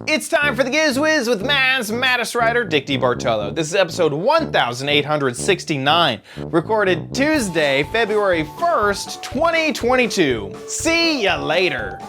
It's time for the Giz Wiz with Maz Mattis writer Dick DeBartolo. This is episode 1869, recorded Tuesday, February 1st, 2022. See ya later.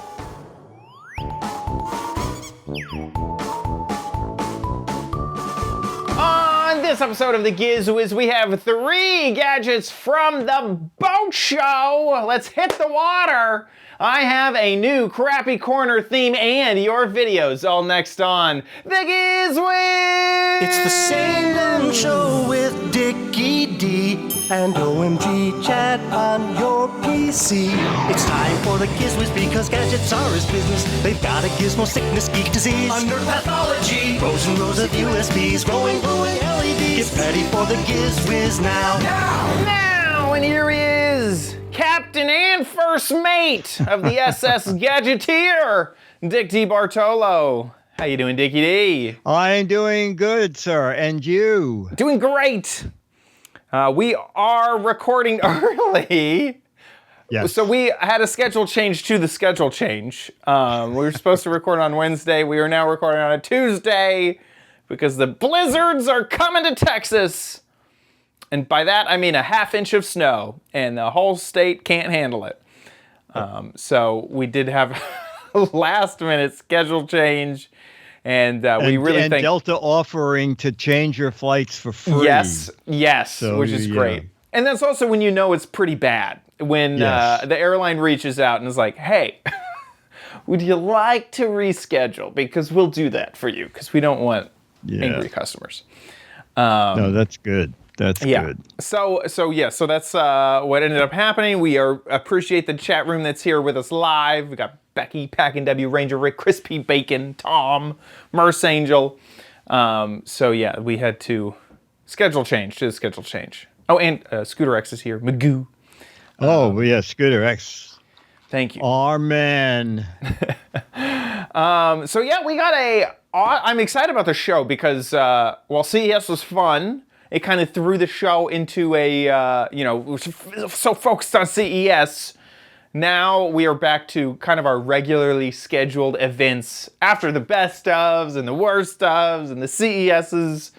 On this episode of the Giz Wiz, we have 3 gadgets from the boat show. Let's hit the water. I have a new Crappy Corner theme and your videos all next on the Giz Wiz. It's the same damn show with Dickie D and OMG chat on your PC. It's time for the Giz Wiz because gadgets are his business. They've got a gizmo sickness, geek disease, under pathology, rows and rows of USBs, glowing LEDs. Get ready for the Giz Wiz now. Now, and here he is, Captain and First Mate of the SS Gadgeteer, Dick DeBartolo. How you doing, Dickie D? I'm doing good, sir. And you? Doing great. We are recording early. Yes. So we had a schedule change to the schedule change. We were supposed to record on Wednesday. We are now recording on a Tuesday because the blizzards are coming to Texas. And by that, I mean a half inch of snow, and the whole state can't handle it. So we did have a last-minute schedule change, and we really think Delta offering to change your flights for free. Yes, so, which is great. And that's also when you know it's pretty bad. When the airline reaches out and is like, hey, would you like to reschedule? Because we'll do that for you, because we don't want angry customers. No, that's good. That's good. So that's what ended up happening. We appreciate the chat room that's here with us live. We got Becky, Packin' W, Ranger Rick, Crispy Bacon, Tom, Merce Angel. We had to schedule change. Oh, and Scooter X is here. Magoo. Scooter X. Thank you. Our man. I'm excited about the show because while CES was fun, it kind of threw the show into we're so focused on CES. Now we are back to kind of our regularly scheduled events after the best ofs and the worst ofs and the CESs.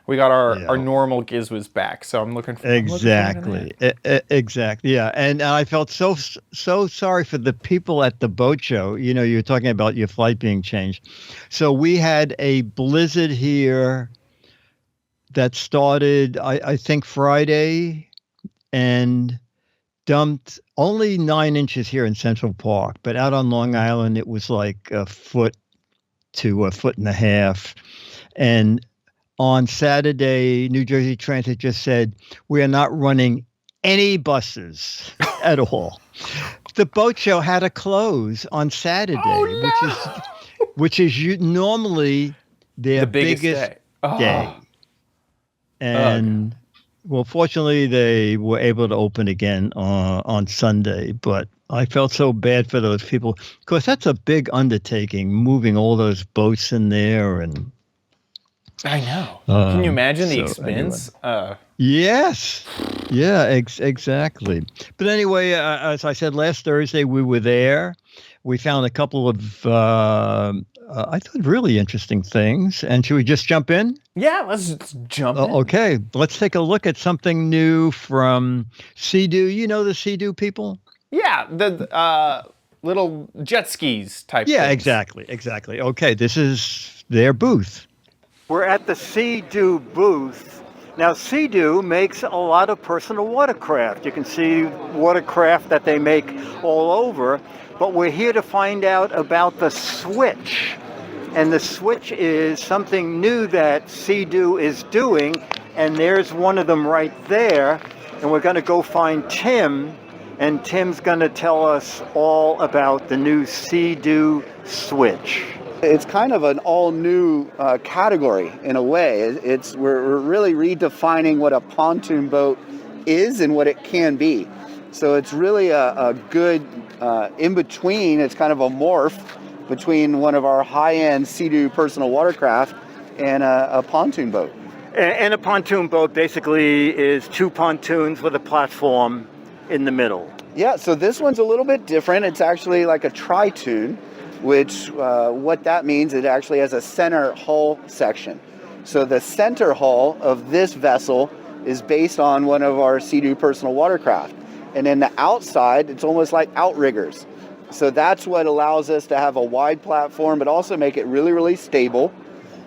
We got our normal Giz Wiz back, so I'm looking for exactly. Yeah, and I felt so sorry for the people at the boat show. You know, you were talking about your flight being changed. So we had a blizzard here that started, I think, Friday, and dumped only 9 inches here in Central Park, but out on Long Island it was like a foot to a foot and a half. And on Saturday, New Jersey Transit just said, we are not running any buses at all. The boat show had to close on Saturday, which is normally their the biggest day. And well, fortunately, they were able to open again on Sunday. But I felt so bad for those people because that's a big undertaking, moving all those boats in there. And I know. Can you imagine the expense? Anyway. Yes. Yeah, exactly. But anyway, as I said, last Thursday we were there. We found a couple of, I thought, really interesting things. And should we just jump in? Yeah, let's jump in. Okay, let's take a look at something new from Sea-Doo. You know the Sea-Doo people? Yeah, the little jet skis type Yeah, things. exactly. Okay, this is their booth. We're at the Sea-Doo booth. Now, Sea-Doo makes a lot of personal watercraft. You can see watercraft that they make all over. But we're here to find out about the Switch. And the Switch is something new that Sea-Doo is doing. And there's one of them right there. And we're going to go find Tim. And Tim's going to tell us all about the new Sea-Doo Switch. It's kind of an all-new category in a way. We're really redefining what a pontoon boat is and what it can be. So it's really a good in-between. It's kind of a morph between one of our high-end Sea-Doo personal watercraft and a pontoon boat. And a pontoon boat basically is 2 pontoons with a platform in the middle. Yeah, so this one's a little bit different. It's actually like a tri-toon. which what that means, it actually has a center hull section. So the center hull of this vessel is based on one of our Sea-Doo personal watercraft. And then the outside, it's almost like outriggers. So that's what allows us to have a wide platform, but also make it really, really stable.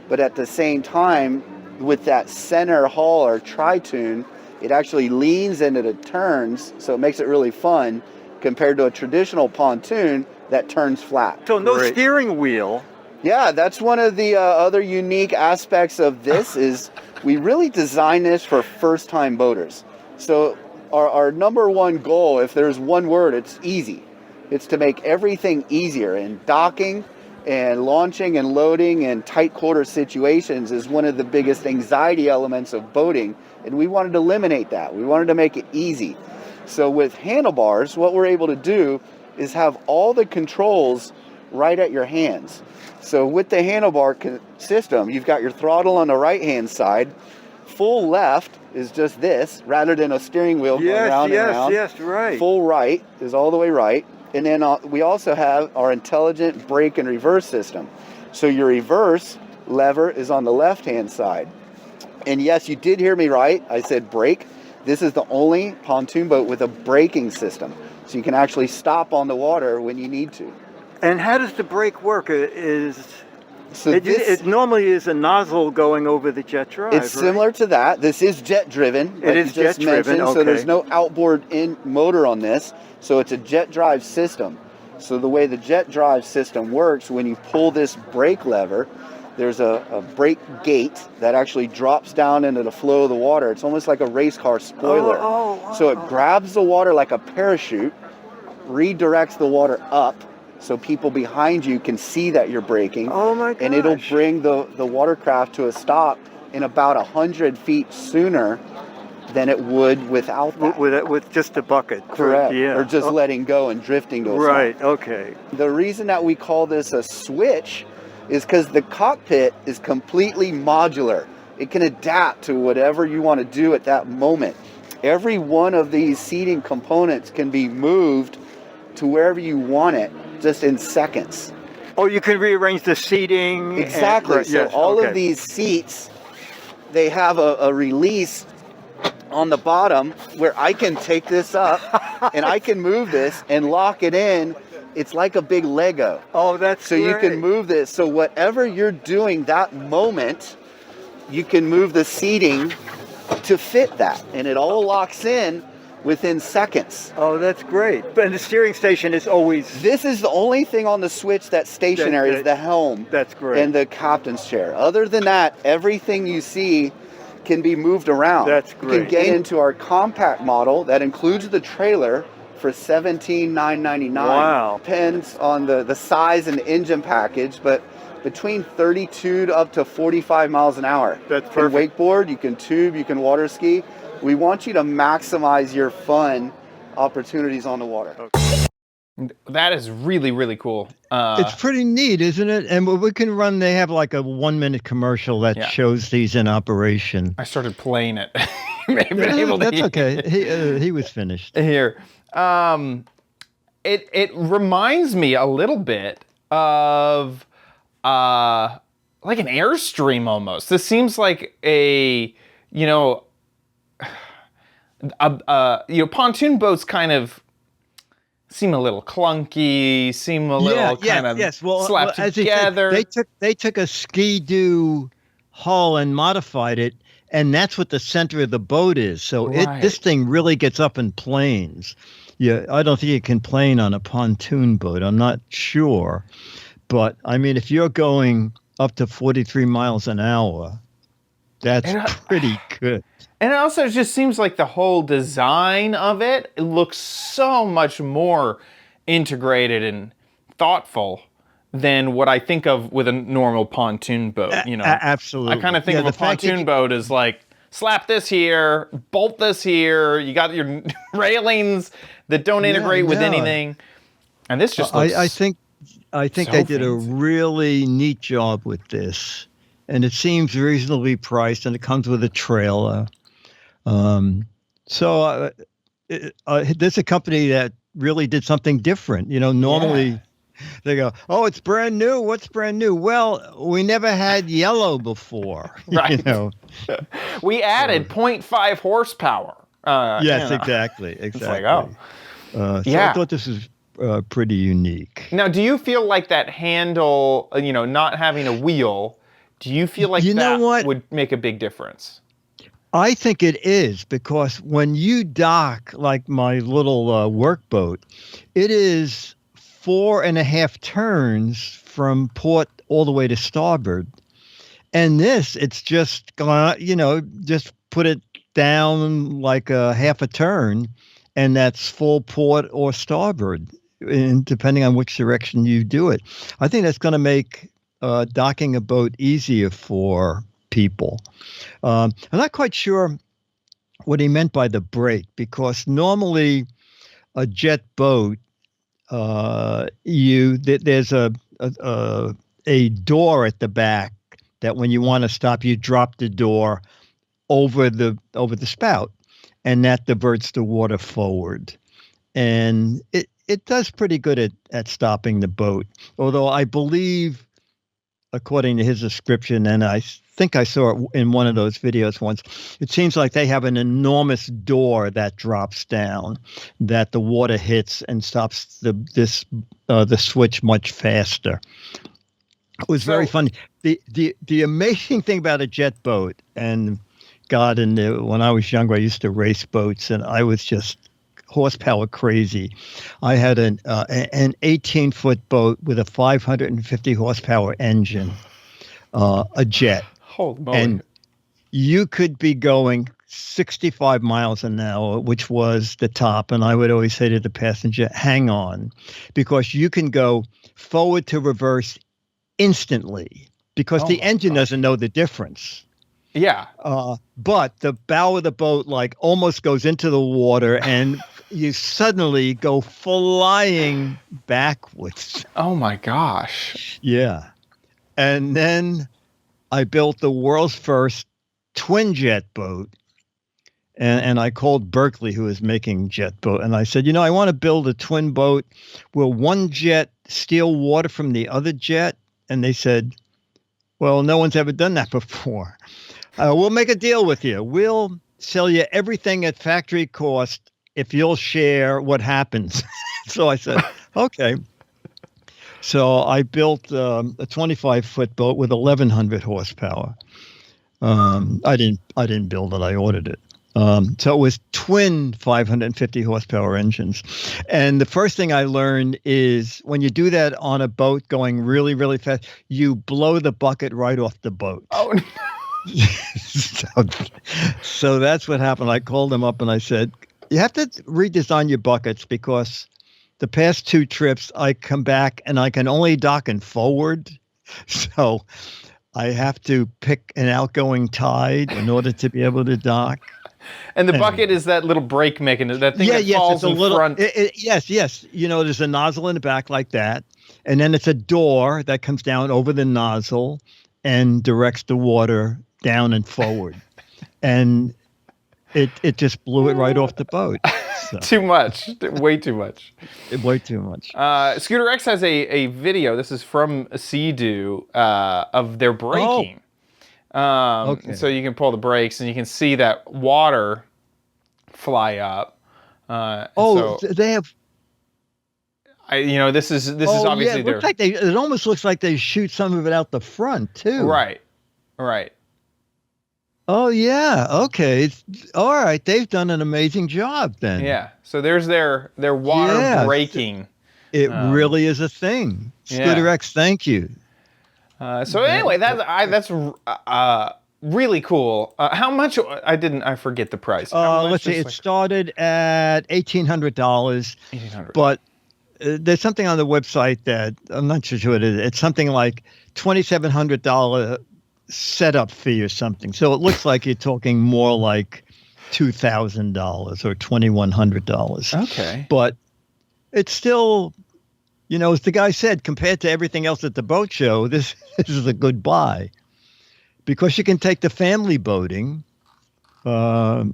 But at the same time, with that center hull or tri-tune, it actually leans into the turns, so it makes it really fun compared to a traditional pontoon that turns flat. So no steering wheel. Yeah, that's one of the other unique aspects of this is we really designed this for first-time boaters. So our number one goal, if there's one word, it's easy. It's to make everything easier. And docking and launching and loading and tight quarter situations is one of the biggest anxiety elements of boating. And we wanted to eliminate that. We wanted to make it easy. So with handlebars, what we're able to do is have all the controls right at your hands. So with the handlebar system, you've got your throttle on the right-hand side. Full left is just this, rather than a steering wheel going round and round. Yes, right. Full right is all the way right. And then we also have our intelligent brake and reverse system. So your reverse lever is on the left-hand side. And yes, you did hear me right. I said brake. This is the only pontoon boat with a braking system. So you can actually stop on the water when you need to. And how does the brake work? It normally is a nozzle going over the jet drive. It's similar to that. This is jet driven. It is jet driven. Okay. So there's no outboard motor on this. So it's a jet drive system. So the way the jet drive system works, when you pull this brake lever, there's a brake gate that actually drops down into the flow of the water. It's almost like a race car spoiler. So it grabs the water like a parachute, redirects the water up, so people behind you can see that you're braking. Oh my gosh. And it'll bring the watercraft to a stop in about 100 feet sooner than it would without that. With just a bucket. Correct. Yeah. Or just letting go and drifting to a stop. Right, okay. The reason that we call this a switch is because the cockpit is completely modular. It can adapt to whatever you want to do at that moment. Every one of these seating components can be moved to wherever you want it, just in seconds. Oh, you can rearrange the seating. Exactly. So all of these seats, they have a release on the bottom where I can take this up and I can move this and lock it in. It's like a big Lego. Oh, that's so great. You can move this. So whatever you're doing that moment, you can move the seating to fit that, and it all locks in within seconds. Oh, that's great. But the steering station is always... This is the only thing on the switch that's stationary is the helm. That's great. And the captain's chair. Other than that, everything you see can be moved around. That's great. You can get into our compact model that includes the trailer for $17,999. Wow. Depends on the size and the engine package, but between 32 to up to 45 miles an hour. That's perfect. You can wakeboard, you can tube, you can water ski. We want you to maximize your fun opportunities on the water. Okay. That is really, really cool. It's pretty neat, isn't it? And we can run, they have like a 1-minute commercial that shows these in operation. I started playing it. That's okay. He was finished. Here. It reminds me a little bit of like an Airstream almost. This seems like a pontoon boats kind of seem a little clunky, seem a little slapped together. Said, they took a Ski-Doo hull and modified it, and that's what the center of the boat is. So this thing really gets up in planes. Yeah, I don't think it can plane on a pontoon boat. I'm not sure. But, I mean, if you're going up to 43 miles an hour, that's pretty good. And it also just seems like the whole design of it looks so much more integrated and thoughtful than what I think of with a normal pontoon boat. Absolutely. I kind of think of a pontoon boat as like, slap this here, bolt this here. You got your railings that don't integrate with anything. And this just looks I think they did a really neat job with this. And it seems reasonably priced, and it comes with a trailer. There's a company that really did something different. Normally They go, "Oh, it's brand new. What's brand new?" Well, we never had yellow before. Right. You know. We added 0.5 horsepower. Yes, you know. exactly. It's like, oh. So Yeah. I thought this was pretty unique. Now, do you feel like that handle, not having a wheel, do you feel like You know that what? would make a big difference? I think it is, because when you dock like my little workboat, it is 4.5 turns from port all the way to starboard. And this, it's just just put it down like a half a turn, and that's full port or starboard, and depending on which direction you do it. I think that's going to make docking a boat easier for people. I'm not quite sure what he meant by the brake, because normally a jet boat, there's a door at the back that when you want to stop, you drop the door over the spout, and that diverts the water forward. And it does pretty good at stopping the boat. Although I believe, according to his description, and I think I saw it in one of those videos once, it seems like they have an enormous door that drops down, that the water hits and stops the switch much faster. It was very funny. The amazing thing about a jet boat, and God, when I was younger, I used to race boats, and I was just horsepower crazy. I had an 18-foot boat with a 550 horsepower engine, a jet. Holy moly. And you could be going 65 miles an hour, which was the top. And I would always say to the passenger, hang on, because you can go forward to reverse instantly, because the engine doesn't know the difference. Yeah. But the bow of the boat almost goes into the water, and you suddenly go flying backwards. Oh my gosh. Yeah. And then I built the world's first twin jet boat. And I called Berkeley, who was making jet boat, and I said, I want to build a twin boat. Will one jet steal water from the other jet? And they said, well, no one's ever done that before. We'll make a deal with you. We'll sell you everything at factory cost if you'll share what happens. So I said, okay. So I built a 25-foot boat with 1,100 horsepower. I didn't build it. I ordered it. So it was twin 550 horsepower engines. And the first thing I learned is when you do that on a boat going really, really fast, you blow the bucket right off the boat. Oh, no. So that's what happened. I called them up and I said, you have to redesign your buckets, because the past 2 trips I come back and I can only dock in forward. So I have to pick an outgoing tide in order to be able to dock. And the bucket is that little brake mechanism, that thing that falls in front. Yes. There's a nozzle in the back like that. And then it's a door that comes down over the nozzle and directs the water down and forward. And it just blew it right off the boat. So. Too much. Way too much. Way too much. Scooter X has a video. This is from Sea-Doo of their braking. Okay. So you can pull the brakes and you can see that water fly up. They have. This is obviously their. It almost looks like they shoot some of it out the front too. Right. Oh yeah. Okay. All right. They've done an amazing job then. Yeah. So there's their water braking. It really is a thing. Scooter X, thank you. So anyway, that's really cool. How much? I forget the price. Let's see. It started at $1,800. $1,800. But there's something on the website that I'm not sure what it is. It's something like $2,700 setup fee or something. So it looks like you're talking more like $2,000 or $2,100. Okay. But it's still, as the guy said, compared to everything else at the boat show, this is a good buy, because you can take the family boating. Are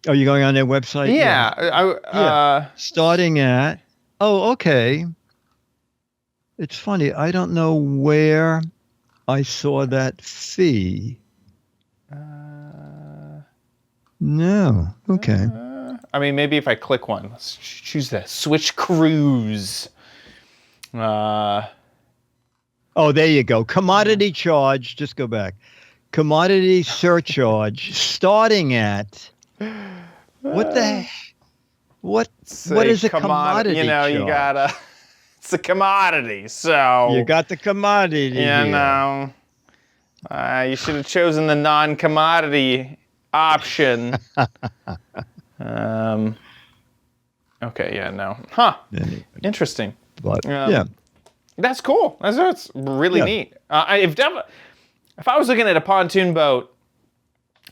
you going on their website? Yeah. Starting at, okay. It's funny. I don't know where I saw that fee. No. Okay. I mean, maybe if I click one, let's choose the Switch Cruise. Oh, there you go. Commodity charge. Just go back. Commodity surcharge starting at what the what is a commodity You know, charge? you gotta. It's a commodity, so You got the commodity. you here. know. You should have chosen the non-commodity option. Okay, yeah, no. Huh. Interesting. But yeah. That's cool. That's really neat. If I was looking at a pontoon boat,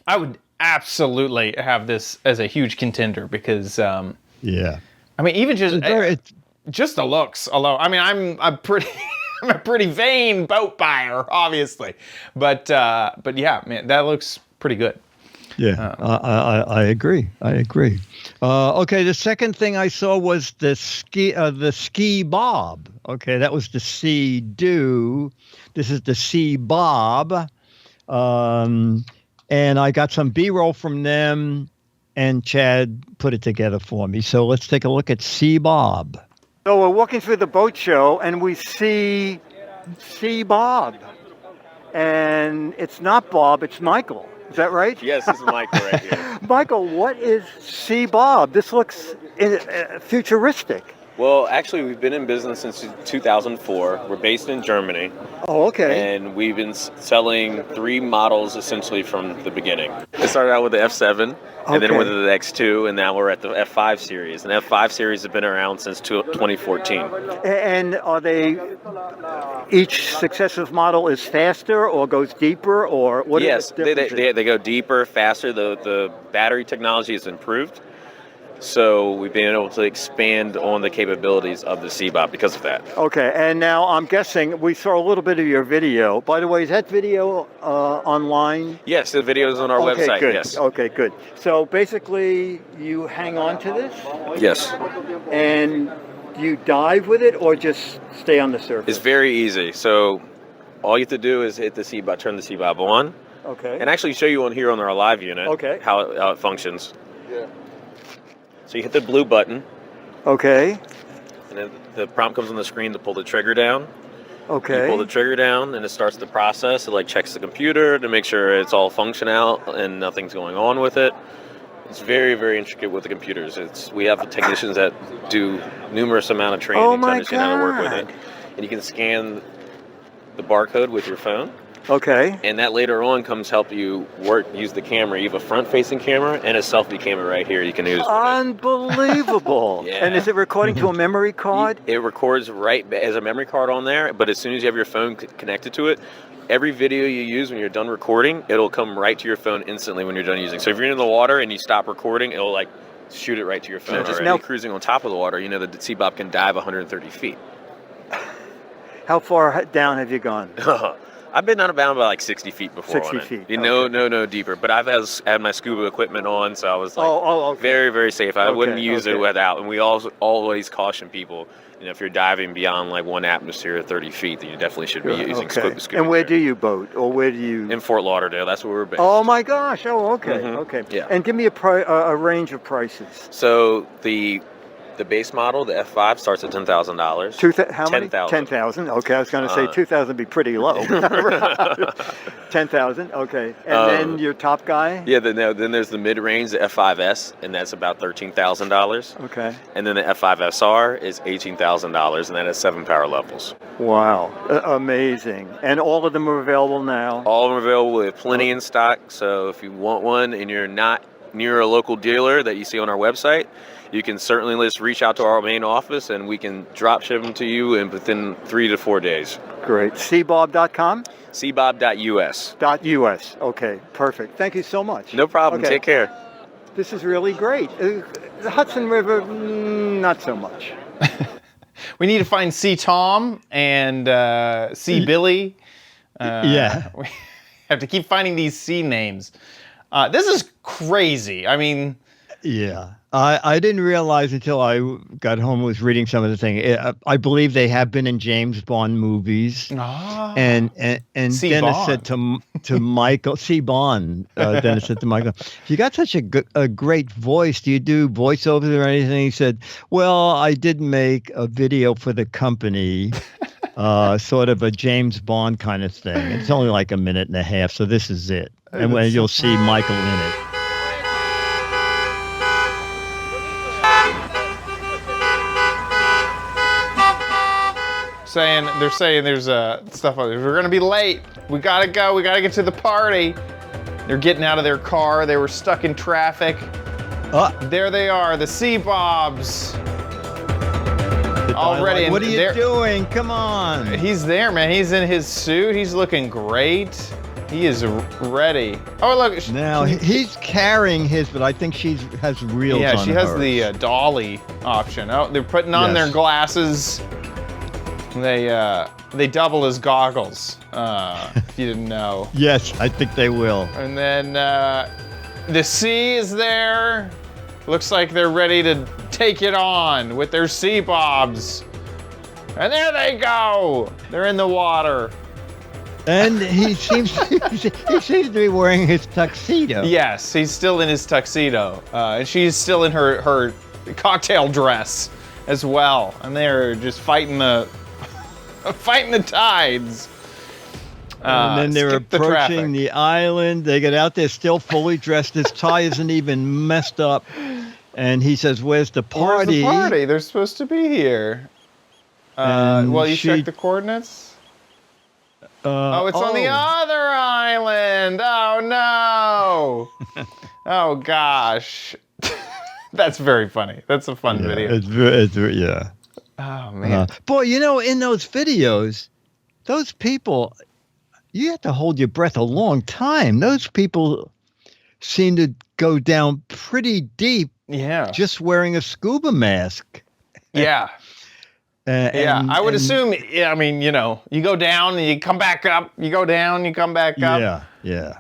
I would absolutely have this as a huge contender because, Yeah. I mean, even just It's just the looks alone. I mean, I'm a pretty vain boat buyer, obviously, but yeah, man, that looks pretty good. Yeah, I agree. Okay, the second thing I saw was the ski bob. Okay, that was the sea do. This is the sea bob, and I got some B-roll from them, and Chad put it together for me. So let's take a look at sea bob. So we're walking through the boat show and we see Bob. And it's not Bob, it's Michael. Is that right? Yes, this is Michael right here. Michael, what is Bob? This looks futuristic. Well, actually, we've been in business since 2004. We're based in Germany. Oh, okay. And we've been selling 3 models essentially from the beginning. It started out with the F7, and then with the X2, and now we're at the F5 series. And F5 series have been around since 2014. And are they, each successive model is faster or goes deeper, or what Yes, are the differences? they go deeper, faster. The battery technology has improved. So we've been able to expand on the capabilities of the C-Bob because of that. Okay, and now I'm guessing we saw a little bit of your video. By the way, is that video online? Yes, the video is on our website. Good. Yes. Okay, good. So basically, you hang on to this? Yes. And you dive with it or just stay on the surface? It's very easy. So all you have to do is hit the C-Bob, turn the C-Bob on, Okay. and actually show you on here on our live unit Okay. how it functions. Yeah. So you hit the blue button, Okay. and then the prompt comes on the screen to pull the trigger down. Okay. You pull the trigger down, and it starts the process. It checks the computer to make sure it's all functional and nothing's going on with it. It's very, very intricate with the computers. We have technicians that do numerous amount of training to understand how to work with it. And you can scan the barcode with your phone. Okay. And that later on comes help you use the camera. You have a front-facing camera and a selfie camera right here you can use. Unbelievable. Yeah. And is it recording to a memory card? It records right as a memory card on there, but as soon as you have your phone connected to it, every video you use when you're done recording, it'll come right to your phone instantly when you're done using. So if you're in the water and you stop recording, it'll shoot it right to your phone. Just now cruising on top of the water, the C-Bob can dive 130 feet. How far down have you gone? I've been out of about 60 feet before. 60 on it. feet. No deeper. But I've had my scuba equipment on, so I was okay. very, very safe. I wouldn't use it okay. without. And we always caution people. If you're diving beyond 1 atmosphere or 30 feet, then you definitely should be using scuba. And where do you boat, or where do you? In Fort Lauderdale. That's where we're based. Oh my gosh! Oh, okay, Mhm. okay. Yeah. And give me a range of prices. So the base model, the F5, starts at $10,000. How many? 10,000. 10,000. Okay, I was going to say 2,000 would be pretty low. 10,000. Okay, and then your top guy. Yeah. Then there's the mid-range, the F5S, and that's about $13,000. Okay. And then the F5SR is $18,000, and that has 7 power levels. Wow, amazing! And all of them are available now. All of them are available. We have plenty in stock. So if you want one and you're not near a local dealer that you see on our website, you can certainly just reach out to our main office and we can drop ship them to you within 3 to 4 days. Great. Cbob.com? Cbob.us. .us. Okay, perfect. Thank you so much. No problem. Okay. Take care. This is really great. The Hudson River, not so much. We need to find C. Tom and C. Billy. Yeah. We have to keep finding these C names. This is crazy. I mean, Yeah. I didn't realize until I got home and was reading some of the thing. I believe they have been in James Bond movies. And C. Dennis Bond. said to Michael, C. Bond, Dennis said to Michael, you got such a great voice. Do you do voiceovers or anything? He said, well, I did make a video for the company, sort of a James Bond kind of thing. It's only like a minute and a half, so this is it. And when you'll see Michael in it. They're saying there's stuff. We're gonna be late. We gotta go. We gotta get to the party. They're getting out of their car. They were stuck in traffic. There they are, the Sea Bobs. Already. What are you doing? Come on. He's there, man. He's in his suit. He's looking great. He is ready. Oh, look. Now he's carrying his, but I think she has reels on her. Yeah, she has the dolly option. Oh, they're putting on their glasses. They double as goggles, if you didn't know. Yes, I think they will. And then the sea is there. Looks like they're ready to take it on with their Sea Bobs. And there they go. They're in the water. And he seems to be wearing his tuxedo. Yes, he's still in his tuxedo. And she's still in her cocktail dress as well. And they're just fighting the tides. And then they're approaching the island. They get out there still fully dressed. His tie isn't even messed up. And he says, where's the party? Where's the party? They're supposed to be here. Well, you checked the coordinates? It's on the other island. Oh, no. Oh, gosh. That's very funny. That's a fun video. It's yeah. Oh, man. Boy, in those videos, those people, you have to hold your breath a long time. Those people seem to go down pretty deep. Yeah. Just wearing a scuba mask. Yeah. I would assume, you go down and you come back up. You go down, you come back up. Yeah.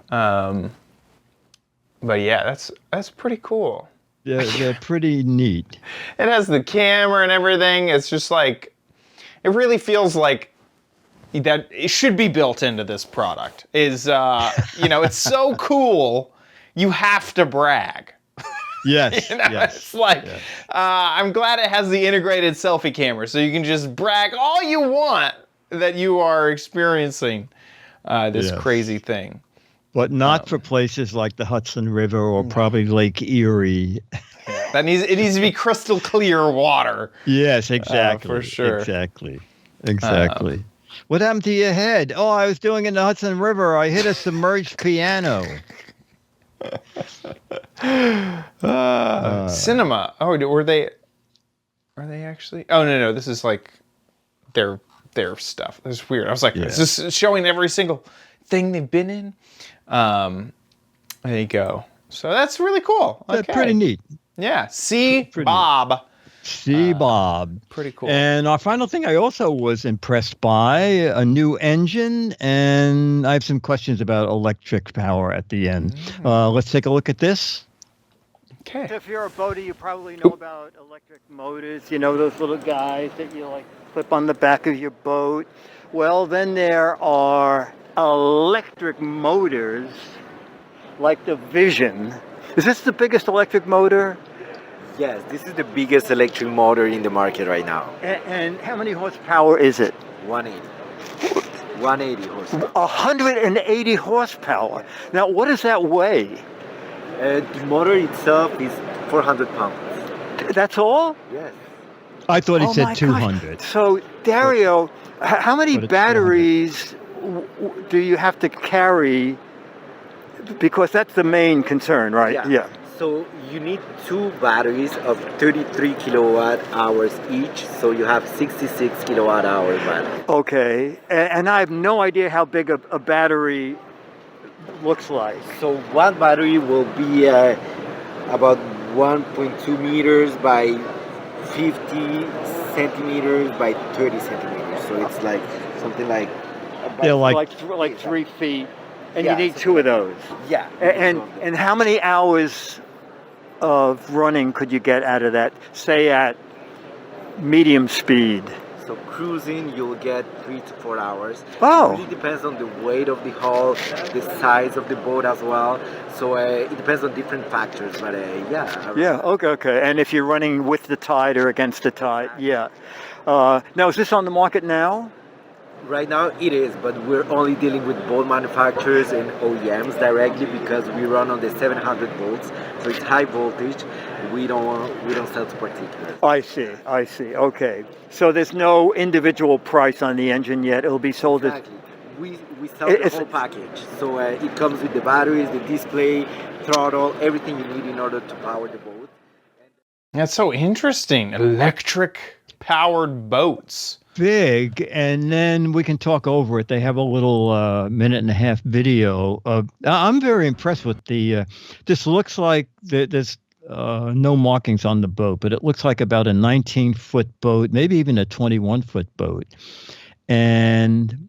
But yeah, that's pretty cool. They're pretty neat. It has the camera and everything. It's just like, it really feels like that it should be built into this product. It's so cool, you have to brag. Yes, It's like, I'm glad it has the integrated selfie camera, so you can just brag all you want that you are experiencing this crazy thing. But not for places like the Hudson River or probably Lake Erie. It needs to be crystal clear water. Yes, exactly. For sure. Exactly. What happened to your head? Oh, I was doing it in the Hudson River. I hit a submerged piano. Cinema. Oh, were they? Are they actually? Oh no, this is like their stuff. It's weird. I was like, it's just showing every single thing they've been in. There you go. So that's really cool. Okay. That's pretty neat. Yeah. Sea Bob. Sea Bob. Pretty cool. And our final thing I also was impressed by, a new engine, and I have some questions about electric power at the end. Let's take a look at this. Okay. If you're a boater, you probably know about electric motors, those little guys that you clip on the back of your boat. Well, then there are electric motors like the Vision. Is this the biggest electric motor? Yes, this is the biggest electric motor in the market right now. And how many horsepower is it? 180. 180 horsepower. 180 horsepower. Now, what does that weigh? The motor itself is 400 pounds. That's all? Yes. I thought he said my 200. gosh. So, Dario, how many batteries do you have to carry? Because that's the main concern, right? Yeah. So you need two batteries of 33 kilowatt hours each. So you have 66 kilowatt hours battery. Okay. And I have no idea how big a battery looks like. So one battery will be about 1.2 meters by 50 centimeters by 30 centimeters. So it's like something like... like 3 feet. And you need two of those. Yeah. And how many hours of running could you get out of that, say at medium speed? So cruising, you'll get 3 to 4 hours. Oh. It really depends on the weight of the hull, the size of the boat as well. So it depends on different factors, but yeah. Yeah, okay. And if you're running with the tide or against the tide, yeah. Now, is this on the market now? Right now it is, but we're only dealing with boat manufacturers and OEMs directly because we run on the 700 volts, so it's high voltage. We don't sell to particulars. I see. Okay. So there's no individual price on the engine yet. It'll be sold as... Exactly. We sell the whole package. So it comes with the batteries, the display, throttle, everything you need in order to power the boat. That's so interesting. Electric powered boats. Big, and then we can talk over it. They have a little minute and a half video. I'm very impressed with the. This looks like there's no markings on the boat, but it looks like about a 19-foot boat, maybe even a 21-foot boat. And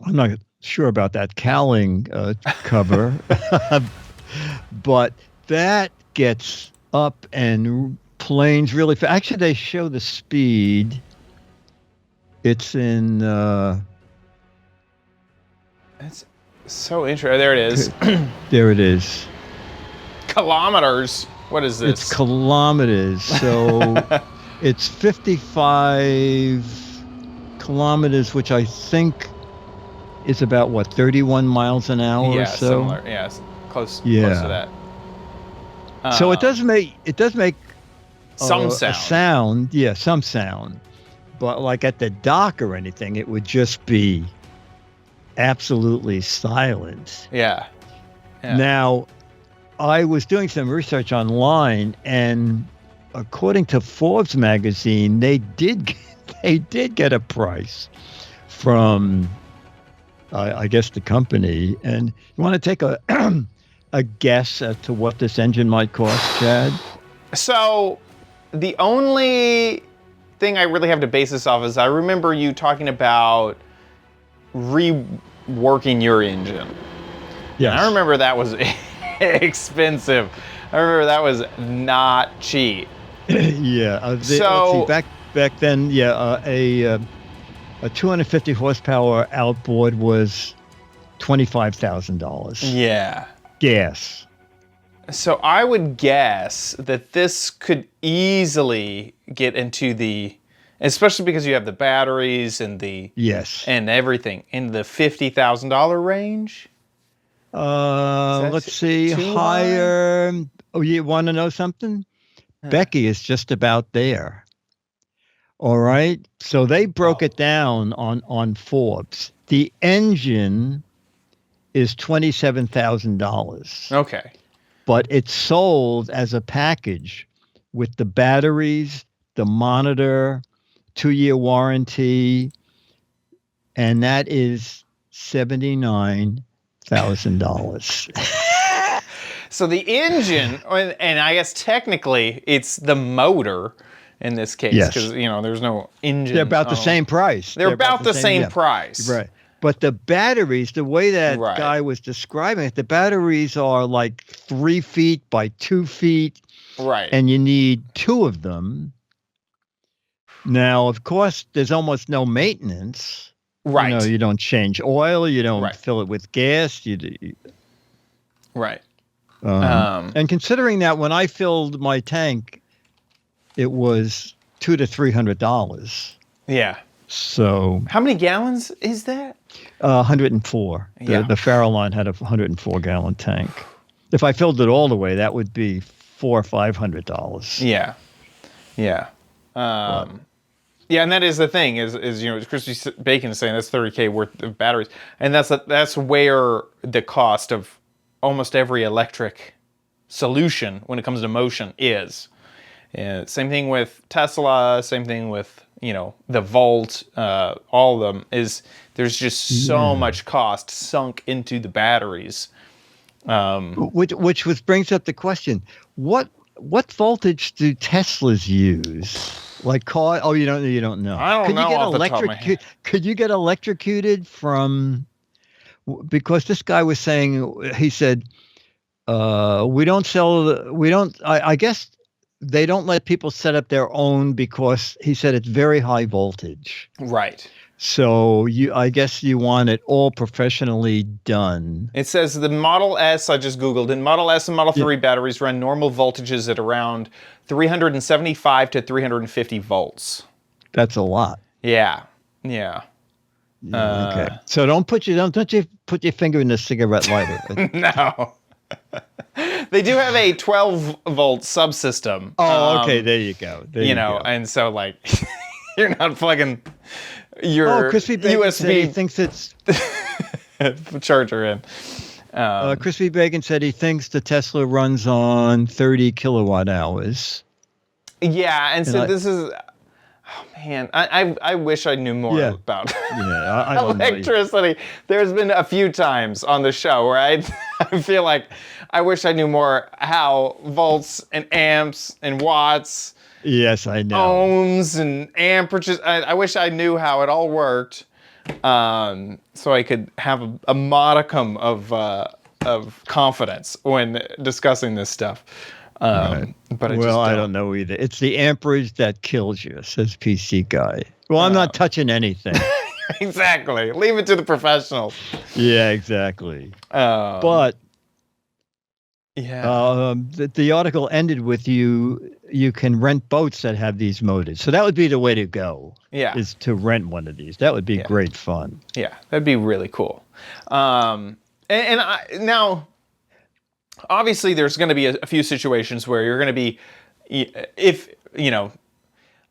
I'm not sure about that cowling cover, but that gets up and planes really fast. Actually, they show the speed. It's in... That's so interesting. There it is. There it is. Kilometers. What is this? It's kilometers. So it's 55 kilometers, which I think is about, 31 miles an hour yeah, or so? Similar. Yeah, close to that. So it does make some sound. A sound. Yeah, some sound. But like at the dock or anything, it would just be absolutely silent. Yeah. Now, I was doing some research online, and according to Forbes magazine, they did get a price from, I guess, the company. And you want to take a a guess as to what this engine might cost, Chad? So, the only thing I really have to base this off is I remember you talking about reworking your engine. Yeah, I remember that was expensive. I remember that was not cheap. Yeah. Let's see, back then, a 250 horsepower outboard was $25,000. Yeah. Gas. So I would guess that this could easily get into especially because you have the batteries and and everything, in the $50,000 range. Let's see, higher. Oh, you want to know something? Becky is just about there. All right. So they broke it down on Forbes. The engine is $27,000. Okay. But it's sold as a package with the batteries, the monitor, 2-year warranty, and that is $79,000. So the engine, and I guess technically it's the motor in this case, because there's no engine. They're about the same price. They're about the same price. Right. But the batteries, the way that guy was describing it, the batteries are like 3 feet by 2 feet. Right. And you need 2 of them. Now, of course, there's almost no maintenance. Right. You don't change oil. You don't fill it with gas. Right. And considering that when I filled my tank, it was $200 to $300. Yeah. So how many gallons is that? 104. The Farallon had a 104-gallon tank. If I filled it all the way, that would be $400 or $500. Yeah. Yeah, and that is the thing is Christy Bacon is saying that's $30K worth of batteries, and that's where the cost of almost every electric solution when it comes to motion is. Same thing with Tesla. Same thing with the Volt. All of them there's just so much cost sunk into the batteries. Which brings up the question: what voltage do Teslas use? Like car? Oh, you don't know. I don't know off the top of my head. Could you get electrocuted from? Because this guy was saying, he said, We don't sell. We don't. I guess they don't let people set up their own because he said it's very high voltage. Right. So I guess you want it all professionally done. It says the Model S, I just Googled it, Model S and Model 3 batteries run normal voltages at around 375 to 350 volts. That's a lot. Yeah. Yeah. Okay. So don't you put your finger in the cigarette lighter. No. They do have a 12 volt subsystem. Oh, okay. There you go. There you know, go. and so like you're not plugging your Crispy Bacon said he USB thinks it's charger in. Crispy Bacon said he thinks the Tesla runs on 30 kilowatt hours. Yeah, and so this is. Oh man, I wish I knew more about I don't know. electricity. There's been a few times on the show where I feel like I wish I knew more how volts and amps and watts. Yes, I know. Ohms and amperages. I wish I knew how it all worked, so I could have a modicum of confidence when discussing this stuff. Right. But I don't know either. It's the amperage that kills you, says PC Guy. Well, I'm not touching anything. Exactly. Leave it to the professionals. Yeah, exactly. But the article ended with you can rent boats that have these motors. So that would be the way to go. Yeah. Is to rent one of these. That would be great fun. Yeah, that'd be really cool. Now, obviously, there's going to be a few situations where you're going to be,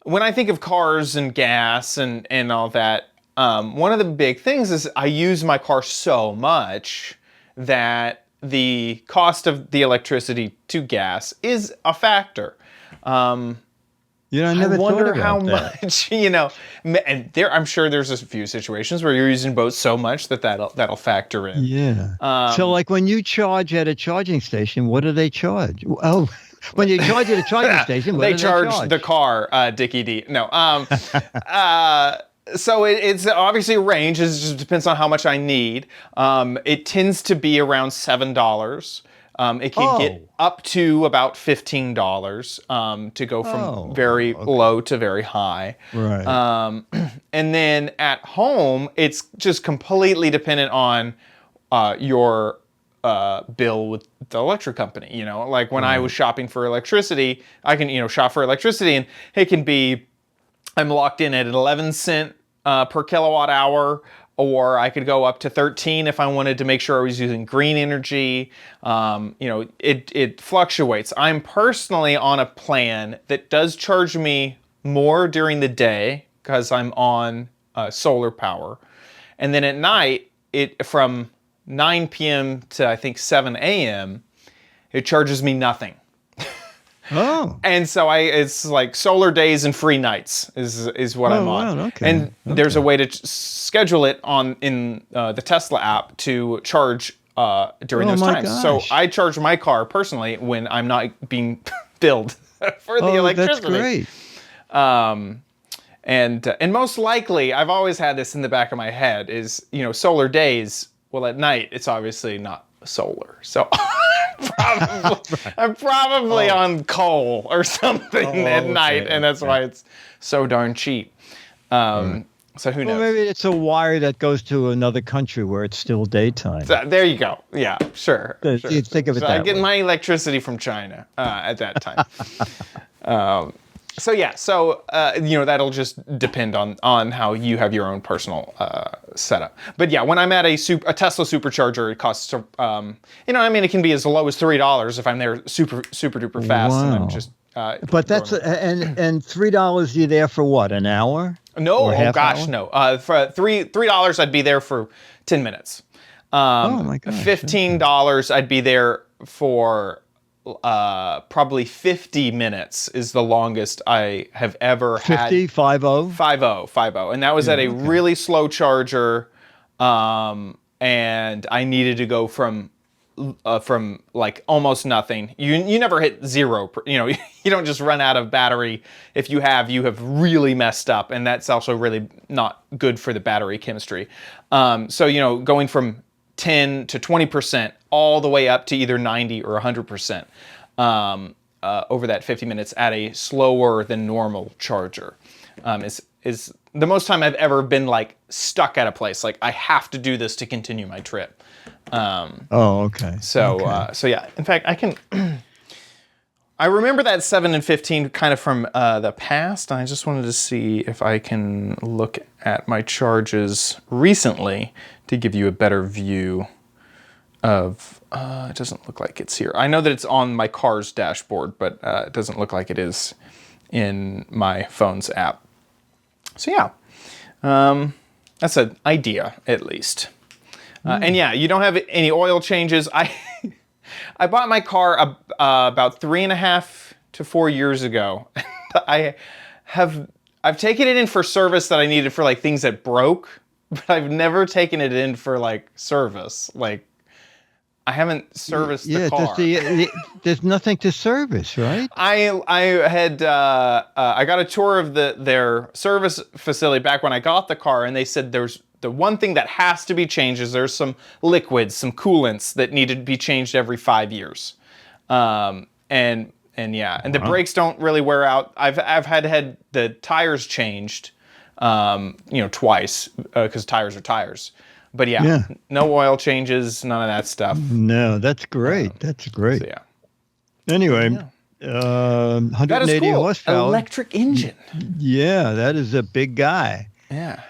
when I think of cars and gas and all that, one of the big things is I use my car so much that the cost of the electricity to gas is a factor. I never wonder thought about how that. much, and I'm sure there's a few situations where you're using boats so much that'll factor in. Yeah. So like when you charge at a charging station, what do they charge? Oh, when you charge at a charging station, what do they charge? The car, Dickie D. No. So it's obviously a range. It just depends on how much I need. It tends to be around $7. It can get up to about $15 to go from very low to very high. Right. And then at home, it's just completely dependent on your bill with the electric company. Like when I was shopping for electricity, I can shop for electricity, and it can be I'm locked in at 11 cent per kilowatt hour. Or I could go up to 13 if I wanted to make sure I was using green energy. It fluctuates. I'm personally on a plan that does charge me more during the day because I'm on solar power. And then at night, from 9 p.m. to I think 7 a.m., it charges me nothing. Oh. And so it's like solar days and free nights is what I'm on. Wow, okay. And there's a way to schedule it in the Tesla app to charge during those times. Gosh. So I charge my car personally when I'm not being billed for the electricity. That's great. And most likely, I've always had this in the back of my head is, solar days, well, at night, it's obviously not solar. So I'm probably on coal or something at night, and that's why it's so darn cheap. So who knows? Well, maybe it's a wire that goes to another country where it's still daytime. So, there you go. Yeah, sure. You think of it that I get way. my electricity from China at that time. That'll just depend on how you have your own personal setup. But yeah, when I'm at a Tesla supercharger, it costs, it can be as low as $3 if I'm there super duper fast. Wow. And I'm just. But that's and $3 you're there for what, an hour? No, Or half hour? no. For $3 I'd be there for 10 minutes. Oh my gosh. $15 I'd be there for probably 50 minutes is the longest I have ever had. 50, 50? 50. And that was at a really slow charger. And I needed to go from like almost nothing. You never hit zero. You don't just run out of battery. If you have really messed up, and that's also really not good for the battery chemistry. So going from 10 to 20%, all the way up to either 90 or 100% over that 50 minutes at a slower than normal charger. Is the most time I've ever been like stuck at a place. Like I have to do this to continue my trip. Okay. So yeah. In fact, I can. I remember that 7 and 15 kind of from the past. And I just wanted to see if I can look at my charges recently to give you a better view of. It doesn't look like it's here. I know that it's on my car's dashboard, but it doesn't look like it is in my phone's app. So yeah, that's an idea at least. And yeah, you don't have any oil changes. I bought my car about 3.5 to 4 years ago. I've taken it in for service that I needed for like things that broke, but I've never taken it in for like service. Like I haven't serviced the car. There's nothing to service, right? I got a tour of their service facility back when I got the car, and they said there's the one thing that has to be changed is there's some liquids, some coolants that need to be changed every 5 years. And the brakes don't really wear out. I've had the tires changed, twice because tires are tires. But yeah, no oil changes, none of that stuff. No, that's great. That's great. So yeah. Anyway, 180 that is cool. horsepower. Electric engine. Yeah, that is a big guy. Yeah.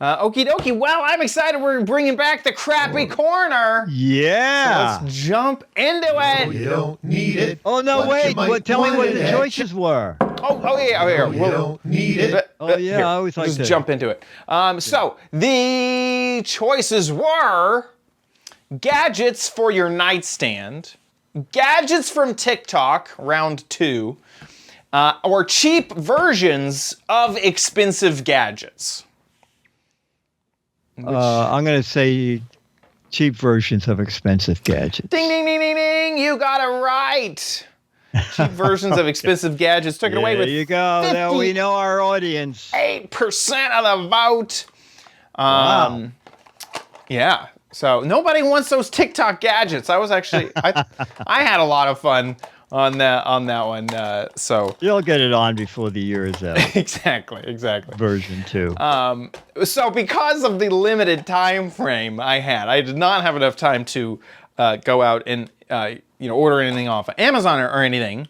Okie dokie. Well, I'm excited. We're bringing back the crappy corner. Yeah. So let's jump into it. You don't need it. Oh, no, wait. Tell me what the choices were. Oh yeah. You don't need it. I always like just to jump into it. So the choices were gadgets for your nightstand, gadgets from TikTok, round 2, or cheap versions of expensive gadgets. I'm going to say cheap versions of expensive gadgets. Ding, ding, ding, ding, ding. You got it right. Cheap versions of expensive gadgets. Took it away with There you go. Now we know our audience. 8% of the vote. Wow. Yeah. So nobody wants those TikTok gadgets. I was actually, I had a lot of fun on that one. So You'll get it on before the year is out. exactly. Version 2. So because of the limited time frame I did not have enough time to go out and order anything off of Amazon or anything.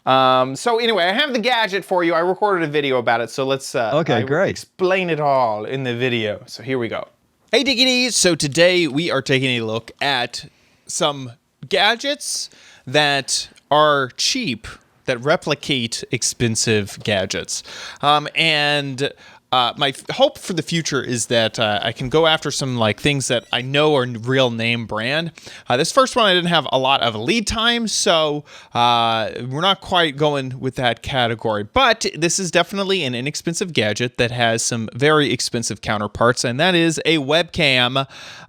So anyway, I have the gadget for you. I recorded a video about it, so let's great. explain it all in the video. So here we go. Hey Dickies! So today we are taking a look at some gadgets that are cheap, that replicate expensive gadgets. My hope for the future is that I can go after some like things that I know are real name brand. This first one I didn't have a lot of lead time, so we're not quite going with that category. But this is definitely an inexpensive gadget that has some very expensive counterparts, and that is a webcam.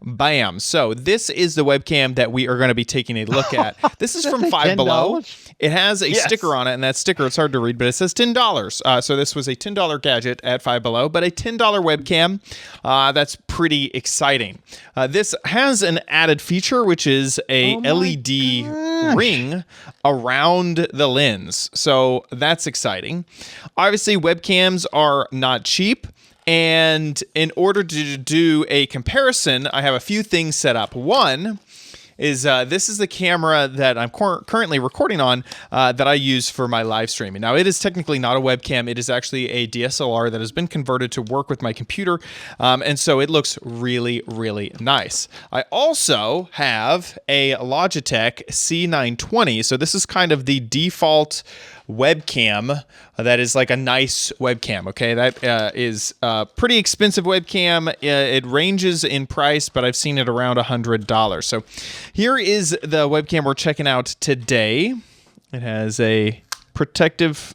Bam! So this is the webcam that we are going to be taking a look at. This is from Five Below. It has a sticker on it, and that sticker, it's hard to read, but it says $10. So this was a $10 gadget at Five Below, but a $10 webcam. That's pretty exciting. This has an added feature, which is a LED ring around the lens. So that's exciting. Obviously, webcams are not cheap. And in order to do a comparison, I have a few things set up. One is this is the camera that I'm currently recording on that I use for my live streaming. Now, it is technically not a webcam. It is actually a DSLR that has been converted to work with my computer, and so it looks really, really nice. I also have a Logitech C920, so this is kind of the default webcam that is like a nice webcam. Okay, that is a pretty expensive webcam. It ranges in price, but I've seen it around $100. So here is the webcam we're checking out today. It has a protective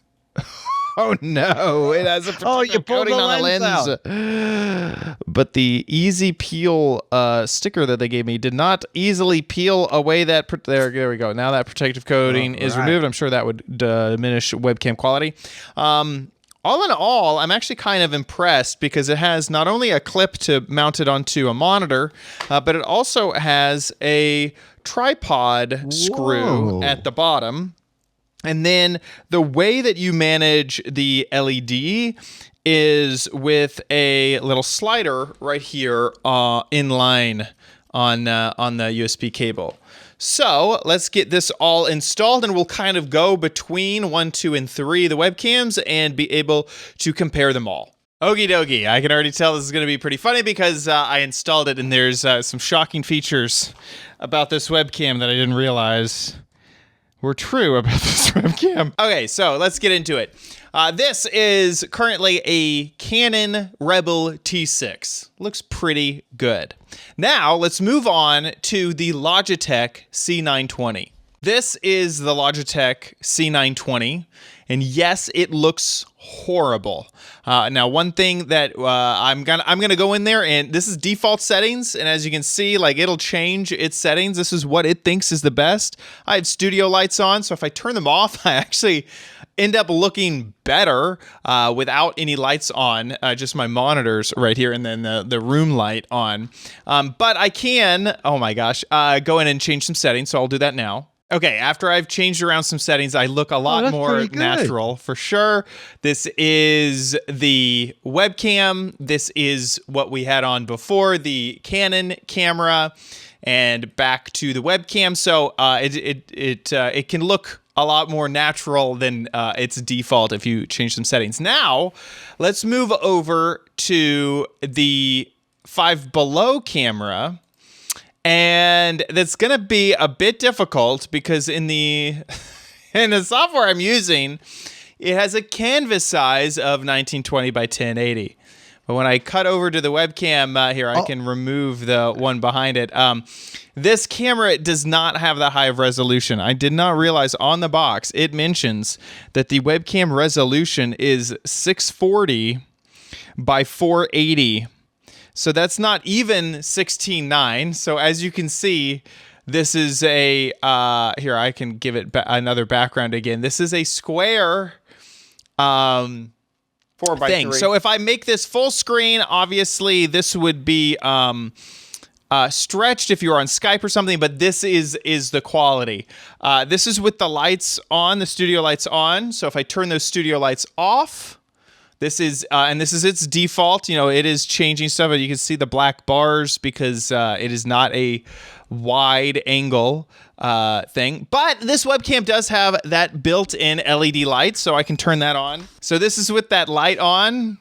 Oh no, it has a protective coating on the lens. But the easy peel sticker that they gave me did not easily peel away that there we go. Now that protective coating is removed. I'm sure that would diminish webcam quality. All in all, I'm actually kind of impressed because it has not only a clip to mount it onto a monitor, but it also has a tripod screw at the bottom. And then the way that you manage the LED is with a little slider right here in line on the USB cable. So let's get this all installed, and we'll kind of go between 1, 2, and 3, the webcams, and be able to compare them all. Okie dokie. I can already tell this is going to be pretty funny because I installed it, and there's some shocking features about this webcam that I didn't realize were true about this webcam. Okay, so let's get into it. This is currently a Canon Rebel T6. Looks pretty good. Now, let's move on to the Logitech C920. This is the Logitech C920, and yes, it looks horrible. Now, one thing that I'm gonna go in there, and this is default settings, and as you can see, like, it'll change its settings. This is what it thinks is the best. I have studio lights on, so if I turn them off, I actually end up looking better without any lights on, just my monitors right here, and then the room light on. But I can, oh my gosh, go in and change some settings, so I'll do that now. Okay, after I've changed around some settings, I look a lot more natural, for sure. This is the webcam. This is what we had on before, the Canon camera, and back to the webcam. So it can look a lot more natural than its default if you change some settings. Now, let's move over to the Five Below camera. And that's going to be a bit difficult because in the software I'm using, it has a canvas size of 1920 by 1080. But when I cut over to the webcam here, I can remove the one behind it. This camera does not have that high of resolution. I did not realize on the box it mentions that the webcam resolution is 640 by 480. So that's not even 16:9. So as you can see, this is a, here, I can give it another background again. This is a square 4x3. So if I make this full screen, obviously this would be stretched if you're on Skype or something, but this is the quality. This is with the lights on, the studio lights on. So if I turn those studio lights off, this is, and this is its default, you know, it is changing stuff, but you can see the black bars because it is not a wide angle thing. But this webcam does have that built-in LED light, so I can turn that on. So this is with that light on.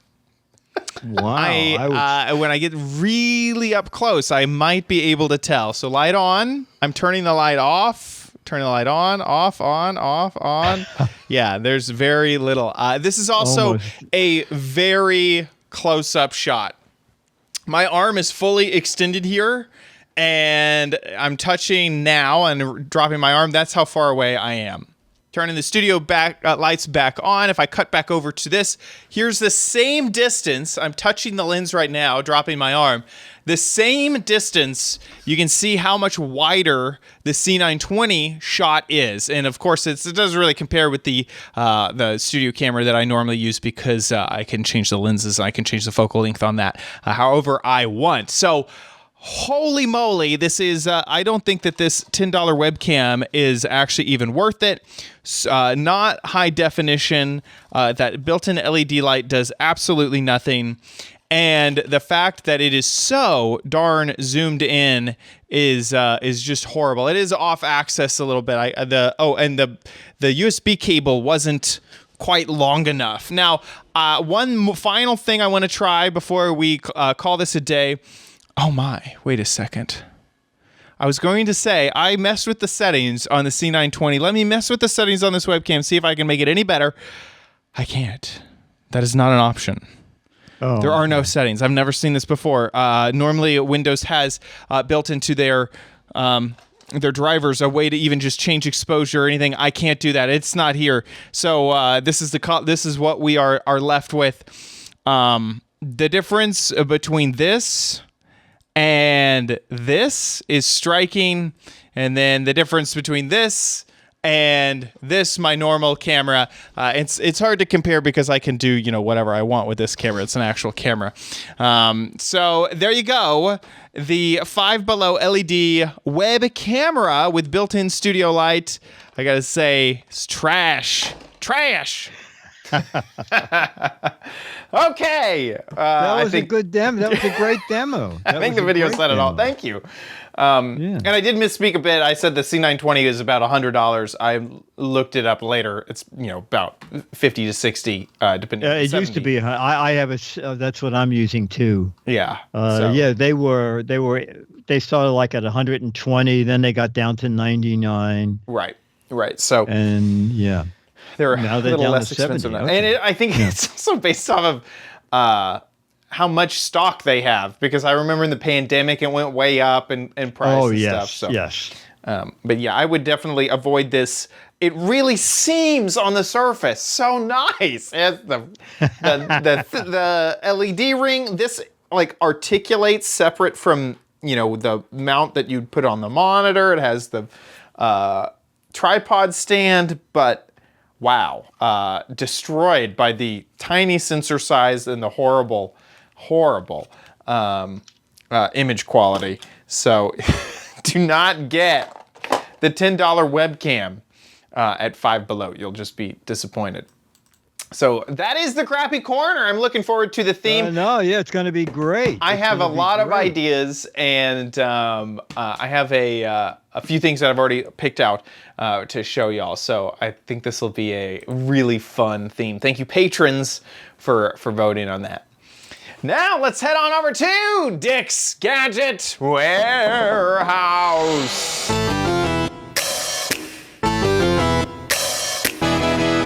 Wow. When I get really up close, I might be able to tell. So light on, I'm turning the light off. Turn the light on, off, on. Yeah, there's very little. This is also a very close-up shot. My arm is fully extended here, and I'm touching now and dropping my arm. That's how far away I am. Turning the studio lights back on. If I cut back over to this, here's the same distance. I'm touching the lens right now, dropping my arm. The same distance, you can see how much wider the C920 shot is. And of course, it doesn't really compare with the studio camera that I normally use because I can change the lenses and I can change the focal length on that however I want. So, holy moly, this is, I don't think that this $10 webcam is actually even worth it. Not high definition. That built-in LED light does absolutely nothing. And the fact that it is so darn zoomed in is just horrible. It is off axis a little bit. And the USB cable wasn't quite long enough. Now, one final thing I want to try before we call this a day. Oh my, wait a second. I was going to say, I messed with the settings on the C920. Let me mess with the settings on this webcam, see if I can make it any better. I can't. That is not an option. Oh, there are no settings. I've never seen this before. Normally, Windows has built into their drivers a way to even just change exposure or anything. I can't do that. It's not here. So this is what we are left with. The difference between this and this is striking, and then the difference between this and this, my normal camera. It's hard to compare because I can do, whatever I want with this camera. It's an actual camera. So there you go. The Five Below LED web camera with built-in studio light. I gotta say, it's trash. Okay. That was a good demo. That was a great demo. I think the video said it all. Thank you. And I did misspeak a bit. I said the C920 is about $100. I looked it up later. It's about 50 to 60, depending. It used to be. I have that's what I'm using too. Yeah. Yeah. They started like at 120, then they got down to 99. Right. So. And yeah. They're now a little down less to expensive 70. now. Okay. And I think it's also based off of how much stock they have, because I remember in the pandemic it went way up in price and stuff. So, yes. But yeah, I would definitely avoid this. It really seems on the surface so nice. It has the LED ring. This articulates separate from the mount that you'd put on the monitor. It has the tripod stand, but wow, destroyed by the tiny sensor size and the horrible image quality. So do not get the $10 webcam at Five Below. You'll just be disappointed. So that is the crappy corner. I'm looking forward to the theme. It's going to be great. I have a lot of ideas, and I have a few things that I've already picked out to show y'all. So I think this will be a really fun theme. Thank you, patrons, for voting on that. Now let's head on over to Dick's Gadget Warehouse.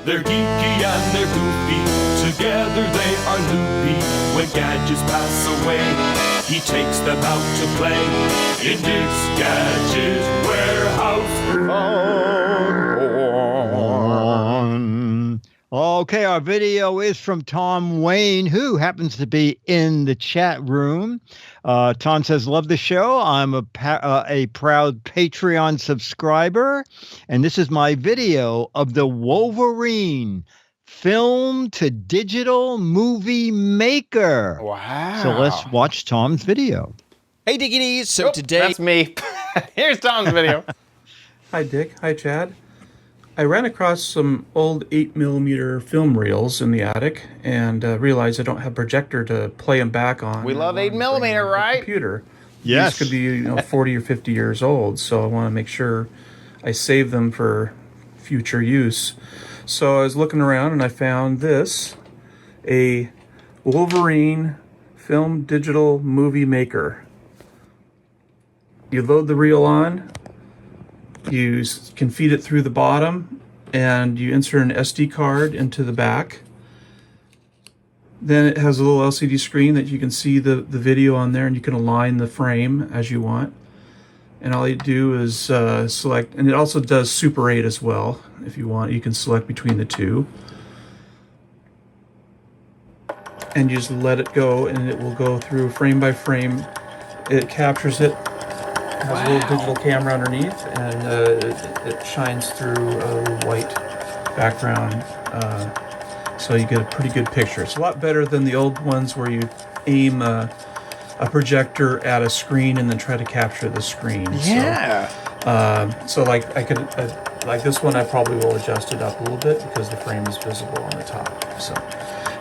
They're geeky and they're goofy, together they are loopy. When gadgets pass away, he takes them out to play in Dick's Gadget Warehouse. Okay, our video is from Tom Wayne, who happens to be in the chat room. Tom says, love the show. I'm a proud Patreon subscriber, and this is my video of the Wolverine film to digital movie maker. Wow. So let's watch Tom's video. Hey, Diggities. So today... That's me. Here's Tom's video. Hi, Dick. Hi, Chad. I ran across some old 8mm film reels in the attic and realized I don't have a projector to play them back on. We love 8mm, right? Computer. Yes. These could be 40 or 50 years old, so I want to make sure I save them for future use. So I was looking around and I found this, a Wolverine film digital movie maker. You load the reel on. You can feed it through the bottom, and you insert an SD card into the back. Then it has a little LCD screen that you can see the video on there, and you can align the frame as you want. And all you do is select, and it also does Super 8 as well. If you want, you can select between the two. And you just let it go, and it will go through frame by frame. It captures it. It has a little digital camera underneath, and it shines through a white background, so you get a pretty good picture. It's a lot better than the old ones where you aim a projector at a screen and then try to capture the screen. Yeah. So like like this one, I probably will adjust it up a little bit because the frame is visible on the top. So,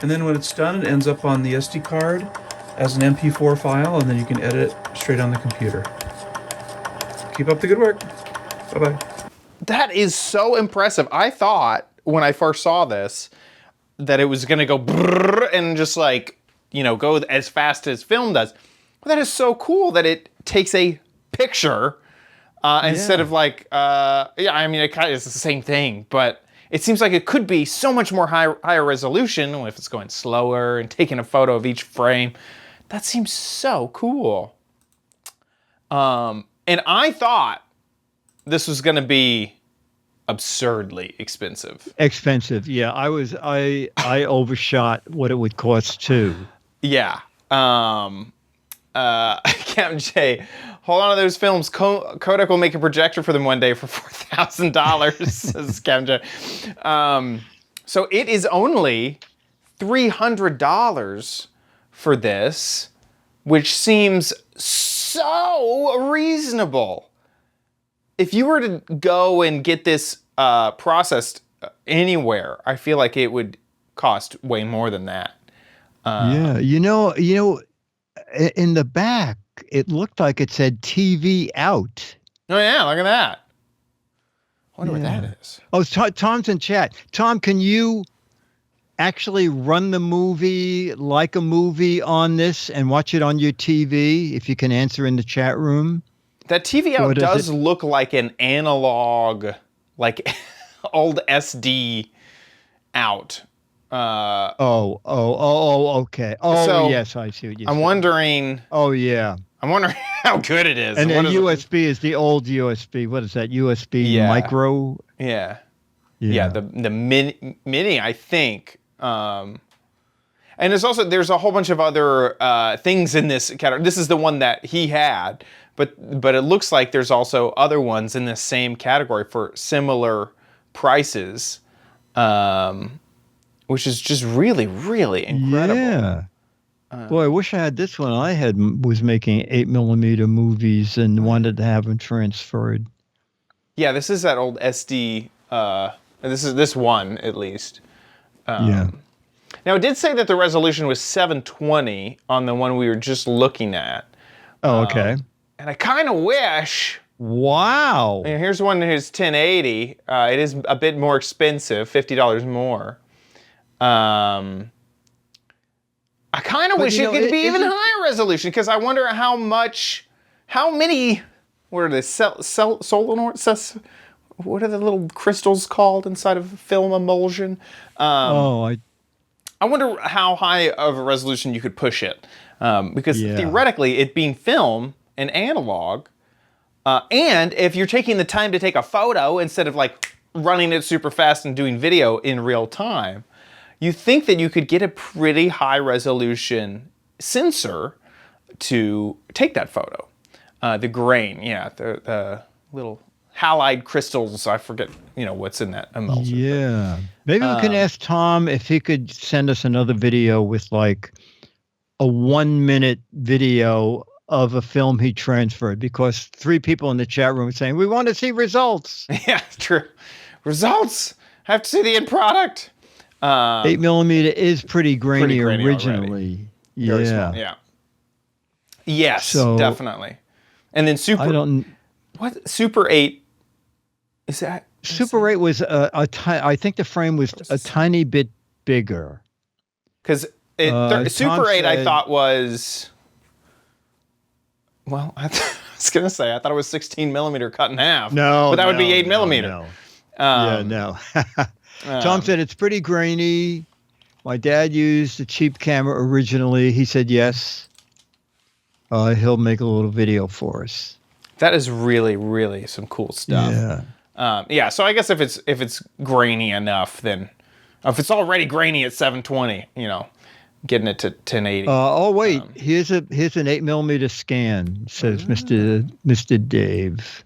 and then when it's done, it ends up on the SD card as an MP4 file, and then you can edit it straight on the computer. Keep up the good work. Bye-bye. That is so impressive. I thought when I first saw this that it was going to go brrr and just go as fast as film does. But that is so cool that it takes a picture instead of it kind of is the same thing, but it seems like it could be so much more higher resolution if it's going slower and taking a photo of each frame. That seems so cool. And I thought this was going to be absurdly expensive. Yeah. I overshot what it would cost too. Yeah. Captain J, hold on to those films. Kodak will make a projector for them one day for $4,000, says Captain J. So it is only $300 for this, which seems so reasonable. If you were to go and get this processed anywhere, I feel like it would cost way more than that. Yeah, you know, in the back, it looked like it said TV out. Oh yeah, look at that. I wonder what that is. Oh, Tom's in chat. Tom, can you actually run the movie like a movie on this and watch it on your TV? If you can answer in the chat room. That TV out does look like an analog, like old SD out. Okay. Oh, so yes, I see what you're saying. I'm wondering. Oh, yeah. I'm wondering how good it is. And then USB is the old USB. What is that? USB micro? Yeah. Yeah, the mini, I think. And there's a whole bunch of other things in this category. This is the one that he had, but it looks like there's also other ones in this same category for similar prices, which is just really, really incredible. Yeah. Boy, I wish I had this one. I was making 8mm movies and wanted to have them transferred. Yeah, this is that old SD. This is this one at least. Yeah. Now it did say that the resolution was 720 on the one we were just looking at. Oh, okay. And I kind of wish. Wow. And here's one who's 1080. It is a bit more expensive, $50 more. I kind of wish it could be even higher resolution because I wonder how many, what are they, solenoids? What are the little crystals called inside of film emulsion? I wonder how high of a resolution you could push it. Because theoretically, it being film and analog, and if you're taking the time to take a photo instead of like running it super fast and doing video in real time, you think that you could get a pretty high resolution sensor to take that photo. The grain, the little halide crystals, I forget, what's in that emulsion. Yeah. Maybe we can ask Tom if he could send us another video with like a 1-minute video of a film he transferred, because 3 people in the chat room are saying, we want to see results. Yeah, true. Results. Have to see the end product. 8mm is pretty grainy originally. Already. Very small, yeah. Yes, definitely. And then Super 8, is that? Super 8 was I think the frame was a tiny bit bigger. Because Super 8 I thought was, well, I was going to say, I thought it was 16mm cut in half. No, but that would be 8mm. No. Tom said it's pretty grainy. My dad used a cheap camera originally. He said yes. He'll make a little video for us. That is really, really some cool stuff. Yeah. So I guess if it's grainy enough, then if it's already grainy at 720, getting it to 1080. Here's an 8mm scan, says Mr. Dave.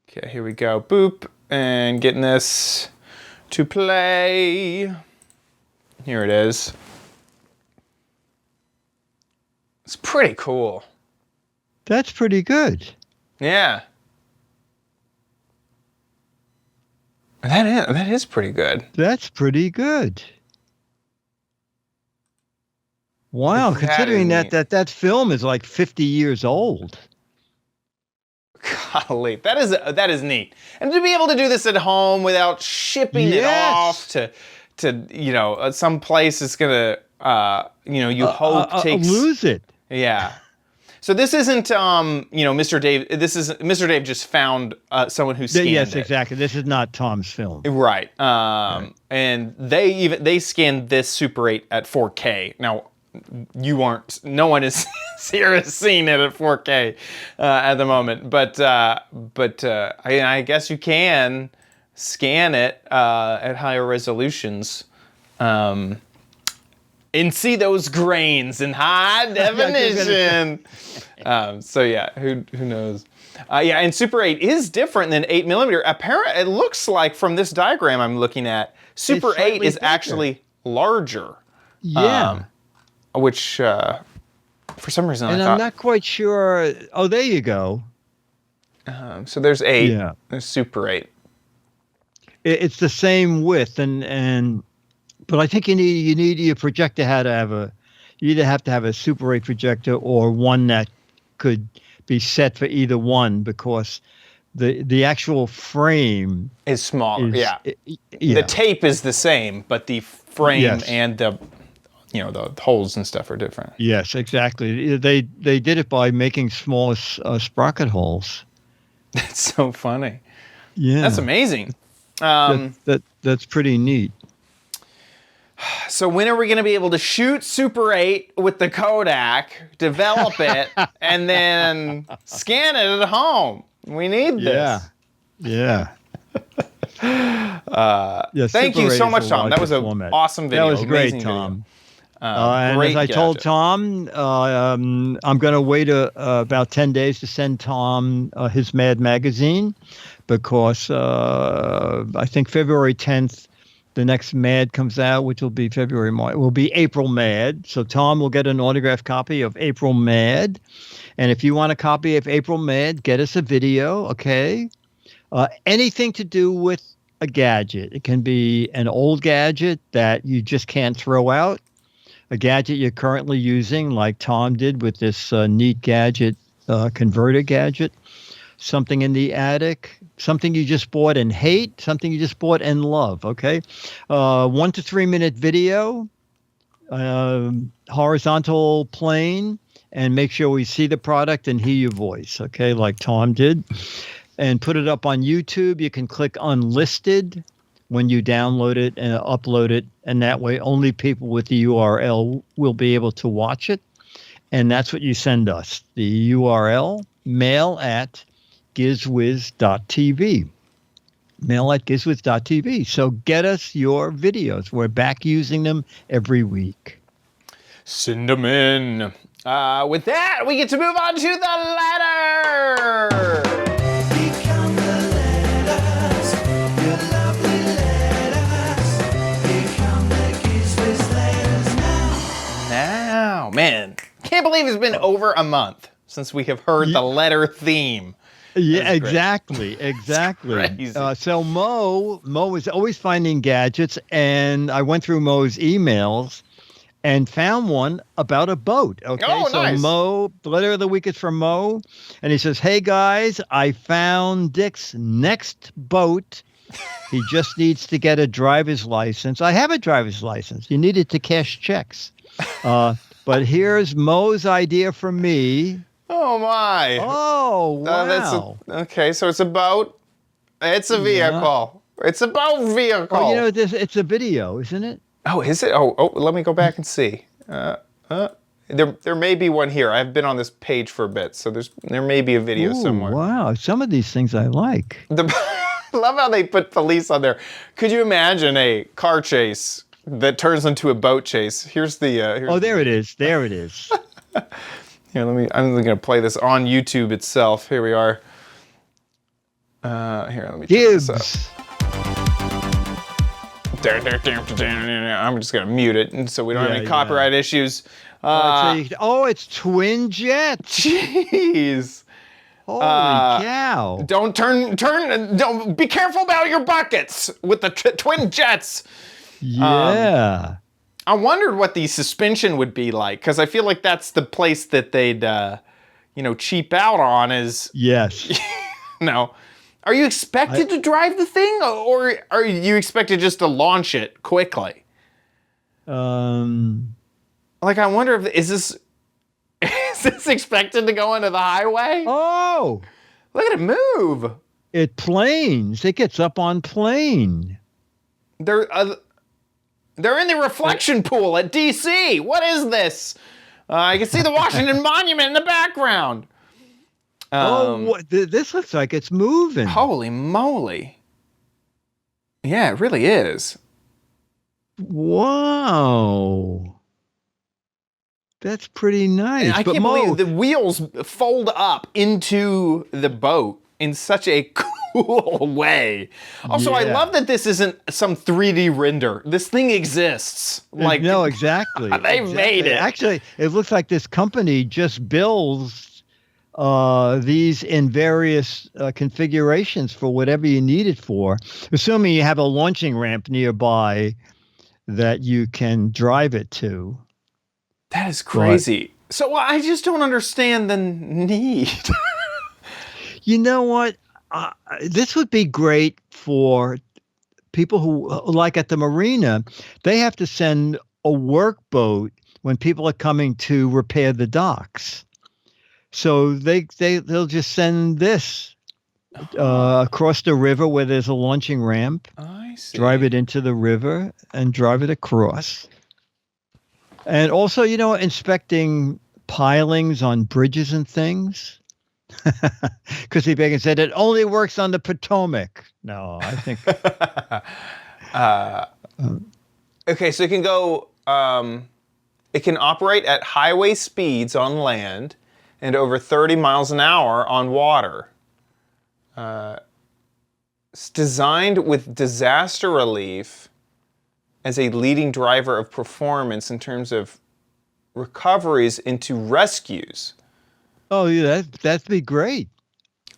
Okay, here we go. Boop, and getting this to play. Here it is. It's pretty cool. That's pretty good. Yeah. That is pretty good. That's pretty good. Wow, considering that film is like 50 years old. Golly, that is neat. And to be able to do this at home without shipping it off to some place it's gonna you hope takes lose it. Yeah. So this isn't Mr. Dave. This is Mr. Dave just found someone who scanned it. Yes, exactly. This is not Tom's film. Right. And they scanned this Super 8 at 4K. Now no one is here has seen it at 4K at the moment, but I guess you can scan it at higher resolutions. and see those grains in high definition. So yeah, who knows? Yeah, and Super 8 is different than 8mm. Apparently, it looks like from this diagram I'm looking at, Super 8 is actually larger. Yeah. Which, for some reason, and I'm not quite sure. Oh, there you go. So there's 8. Yeah. There's Super 8. It's the same width, but I think you need your projector you either have to have a Super 8 projector or one that could be set for either one, because the actual frame is smaller. Yeah. The tape is the same, but the frame and the holes and stuff are different. Yes, exactly. They did it by making smaller sprocket holes. That's so funny. Yeah, that's amazing. That's pretty neat. So when are we going to be able to shoot Super 8 with the Kodak, develop it, and then scan it at home? We need this. Yeah. Thank you so much, Tom. That was an awesome video. That was great, Amazing Tom. And as I told Tom, I'm going to wait about 10 days to send Tom his Mad magazine, because I think February 10th, the next Mad comes out, which will be April Mad. So Tom will get an autographed copy of April Mad. And if you want a copy of April Mad, get us a video, okay? Anything to do with a gadget. It can be an old gadget that you just can't throw out, a gadget you're currently using, like Tom did with this neat gadget, converter gadget, something in the attic, something you just bought and hate, something you just bought and love, okay? 1 to 3 minute video, horizontal plane, and make sure we see the product and hear your voice, okay, like Tom did. And put it up on YouTube. You can click unlisted when you download it and upload it, and that way only people with the URL will be able to watch it. And that's what you send us, the URL, mail@gizwiz.tv. Mail@gizwiz.tv. So get us your videos. We're back using them every week. Send them in. With that, we get to move on to the letter. Become the letters, your lovely letters. Become the Giz Wiz letters now. Man, can't believe it's been over a month since we have heard the letter theme. Yeah, exactly. Crazy. So Mo is always finding gadgets, and I went through Mo's emails and found one about a boat. Okay, nice. Mo, the letter of the week is from Mo, and he says, "Hey guys, I found Dick's next boat. He just needs to get a driver's license. I have a driver's license. You needed to cash checks. But here's Mo's idea for me." Oh my! Oh wow! Okay, so it's a boat. It's a vehicle. Yeah. It's a boat vehicle. Oh, it's a video, isn't it? Oh, is it? Oh, let me go back and see. There may be one here. I've been on this page for a bit, so there may be a video somewhere. Wow, some of these things I like. I love how they put police on there. Could you imagine a car chase that turns into a boat chase? Here's the. There it is. There it is. Here, I'm going to play this on YouTube itself. Here we are. Here, let me check this out. I'm just going to mute it so we don't have any copyright issues. It's twin jets. Jeez. Holy cow. Don't be careful about your buckets with the twin jets. Yeah. I wondered what the suspension would be like, because I feel like that's the place that they'd, cheap out on is... Yes. No. Are you expected to drive the thing, or are you expected just to launch it quickly? I wonder if... Is this expected to go into the highway? Oh! Look at it move! It planes. It gets up on plane. They're in the reflection pool at D.C. What is this? I can see the Washington Monument in the background. This looks like it's moving. Holy moly. Yeah, it really is. Wow. That's pretty nice. And I But can't Mo, believe the wheels fold up into the boat in such a cool way. Also, I Yeah. love that this isn't some 3D render. This thing exists. Like, no, exactly. They made it. Actually, it looks like this company just builds these in various configurations for whatever you need it for, assuming you have a launching ramp nearby that you can drive it to. That is crazy. So I just don't understand the need. You know what? This would be great for people who, like at the marina, they have to send a workboat when people are coming to repair the docks. So they'll just send this across the river where there's a launching ramp. I see. Drive it into the river and drive it across. And also, inspecting pilings on bridges and things. Chrissy Bacon said it only works on the Potomac. No, I think. Okay, so it can go. It can operate at highway speeds on land and over 30 miles an hour on water. It's designed with disaster relief as a leading driver of performance in terms of recoveries into rescues. Oh, yeah, that'd be great.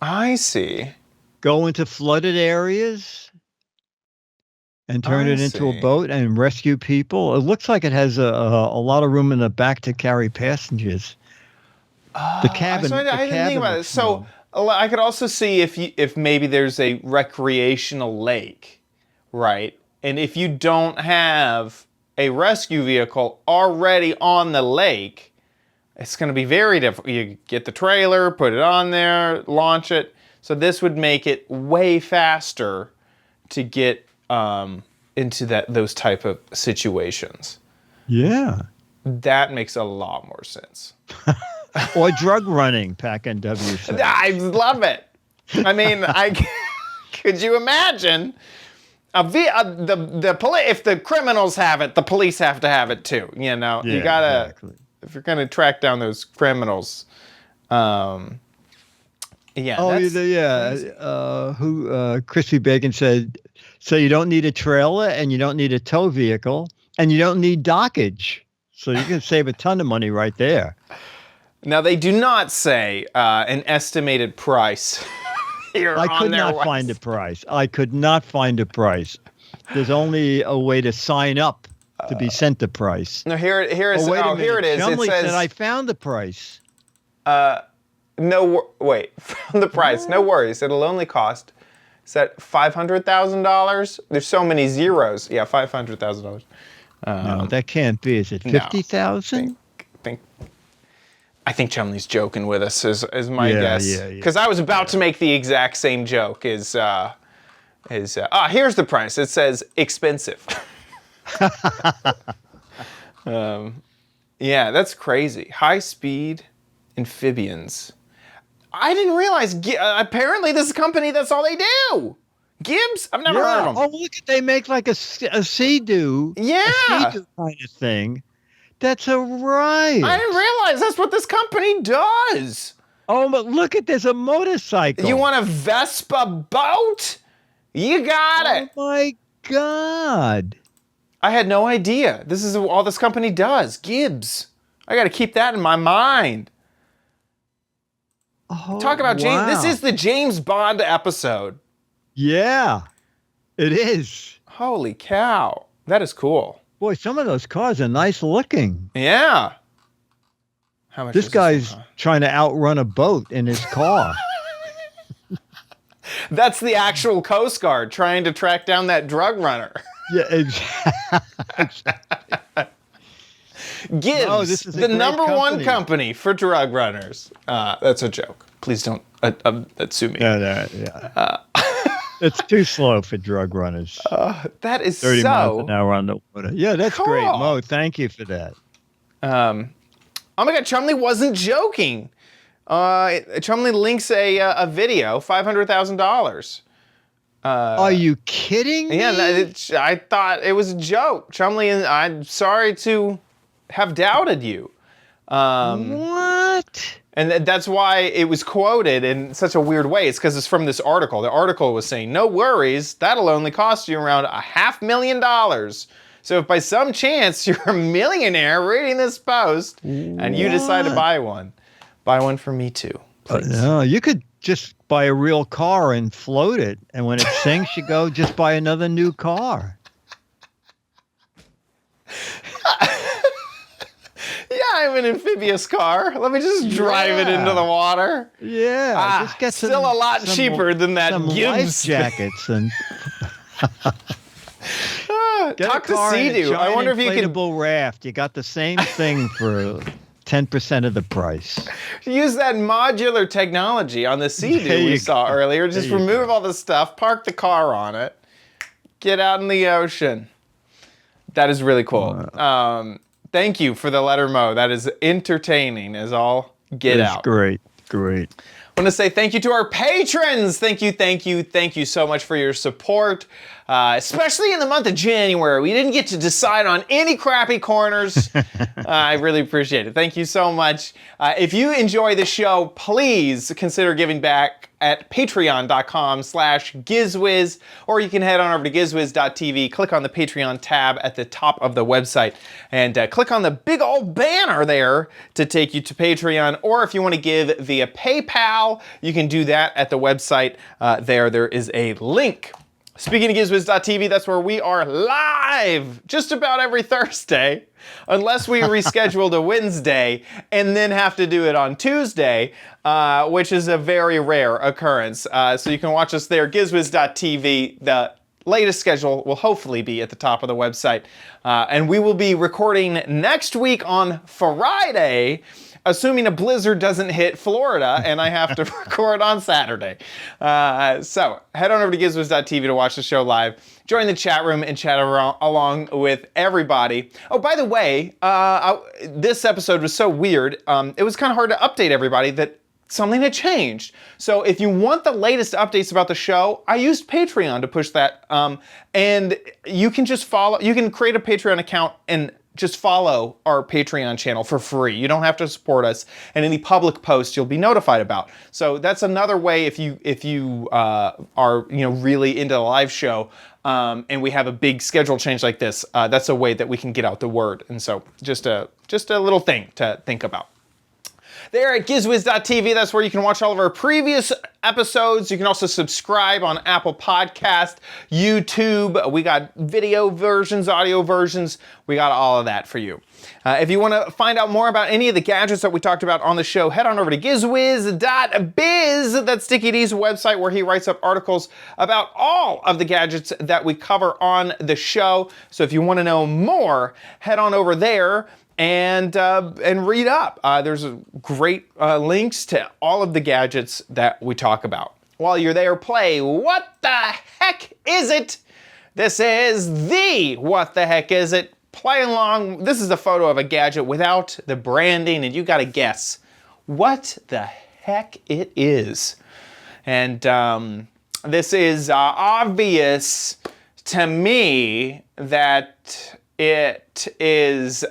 I see. Go into flooded areas and turn it into a boat and rescue people. It looks like it has a lot of room in the back to carry passengers. The cabin. So I didn't think about it. So I could also see if maybe there's a recreational lake, right? And if you don't have a rescue vehicle already on the lake, it's going to be very difficult. You get the trailer, put it on there, launch it. So this would make it way faster to get into those type of situations. Yeah. That makes a lot more sense. Or drug running, Pack and W said. I love it. I mean, could you imagine? If the criminals have it, the police have to have it too. You gotta. Exactly. If you're gonna track down those criminals, Chrissy Bacon said, so you don't need a trailer and you don't need a tow vehicle and you don't need dockage. So you can save a ton of money right there. Now they do not say an estimated price. I could not find a price. I could not find a price. There's only a way to sign up to be sent the price. No, here it is. Here it is. Chumley it says, said, I found the price. Found the price. No worries. It'll only cost, is that $500,000? There's so many zeros. Yeah, $500,000. No, that can't be. Is it 50,000? I think Chumley's joking with us is my guess. Yeah. Because I was about to make the exact same joke. Here's the price. It says expensive. Yeah, that's crazy. High speed amphibians. I didn't realize. Apparently, this company, that's all they do. Gibbs? I've never heard of them. Oh, look, they make like a Sea-Doo. Yeah. A Sea-Doo kind of thing. That's right. I didn't realize that's what this company does. Oh, but look at there's a motorcycle. You want a Vespa boat? You got it. Oh my God. I had no idea. This is all this company does. Gibbs. I got to keep that in my mind. Oh, talk about James. wow. This is the James Bond episode. Yeah, it is. Holy cow. That is cool. Boy, some of those cars are nice looking. Yeah. How much this guy's trying to outrun a boat in his car. That's the actual Coast Guard trying to track down that drug runner. Yeah, exactly. Gibbs, the number one company for drug runners. That's a joke. Please don't sue me. Yeah. It's too slow for drug runners. That is 30 miles an hour on the water. Yeah, that's cool. great, Mo. Thank you for that. Oh my God, Chumley wasn't joking. Chumley links a video, $500,000. Are you kidding me? Yeah, I thought it was a joke. Chumley, I'm sorry to have doubted you. What? And that's why it was quoted in such a weird way. It's because it's from this article. The article was saying, no worries, that'll only cost you around $500,000. So if by some chance you're a millionaire reading this post and you decide to buy one for me too, please. No, you could just buy a real car and float it. And when it sinks, you go just buy another new car. Yeah, I have an amphibious car. Let me just drive it into the water. Yeah, just get still a lot cheaper than that some Giz life jackets and get talk a to car and a Sea-Doo. I giant wonder if you can inflatable raft. You got the same thing for 10% of the price. use that modular technology on the Sea-Doo There we you saw go. earlier. Just There you remove go. all the stuff, park the car on it, get out in the ocean. That is really cool. Thank you for the letter Mo. That is entertaining as all get It's out. great. I want to say thank you to our patrons. Thank you so much for your support, especially in the month of January. We didn't get to decide on any crappy corners. I really appreciate it. Thank you so much. If you enjoy the show, please consider giving back at patreon.com/Giz Wiz, or you can head on over to gizwiz.tv, click on the Patreon tab at the top of the website, and click on the big old banner there to take you to Patreon. Or if you want to give via PayPal, you can do that at the website. There is a link. Speaking of gizwiz.tv, that's where we are live just about every Thursday, unless we rescheduled a Wednesday and then have to do it on Tuesday, which is a very rare occurrence. So you can watch us there, gizwiz.tv. The latest schedule will hopefully be at the top of the website. And we will be recording next week on Friday, assuming a blizzard doesn't hit Florida and I have to record on Saturday. So head on over to gizwiz.tv to watch the show live. Join the chat room and chat along with everybody. Oh, by the way, this episode was so weird. It was kind of hard to update everybody that something had changed. So if you want the latest updates about the show, I used Patreon to push that. And you can just follow, you can create a Patreon account and just follow our Patreon channel for free. You don't have to support us, and any public posts you'll be notified about. So that's another way if you are really into the live show and we have a big schedule change like this. That's a way that we can get out the word. And so just a little thing to think about. There at gizwiz.tv, that's where you can watch all of our previous episodes. You can also subscribe on Apple Podcast, YouTube. We got video versions, audio versions. We got all of that for you. If you want to find out more about any of the gadgets that we talked about on the show, head on over to gizwiz.biz. That's Sticky D's website where he writes up articles about all of the gadgets that we cover on the show. So if you want to know more, head on over there and read up. There's great links to all of the gadgets that we talk about. While you're there, play What the Heck Is It? This is the What the Heck Is It? Play along. This is a photo of a gadget without the branding, and you got to guess what the heck it is. And this is obvious to me that it is,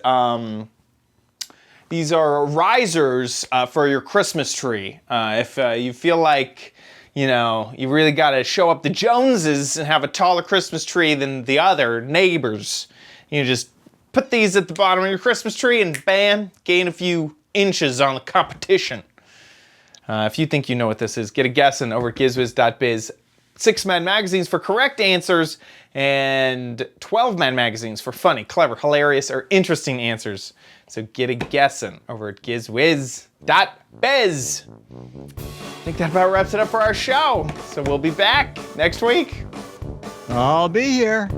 these are risers for your Christmas tree. If you feel like, you really got to show up the Joneses and have a taller Christmas tree than the other neighbors, you just put these at the bottom of your Christmas tree and bam, gain a few inches on the competition. If you think you know what this is, get a guessing over at gizwiz.biz. 6-man magazines for correct answers and 12-man magazines for funny, clever, hilarious, or interesting answers. So get a guessing over at gizwiz.biz. I think that about wraps it up for our show. So we'll be back next week. I'll be here.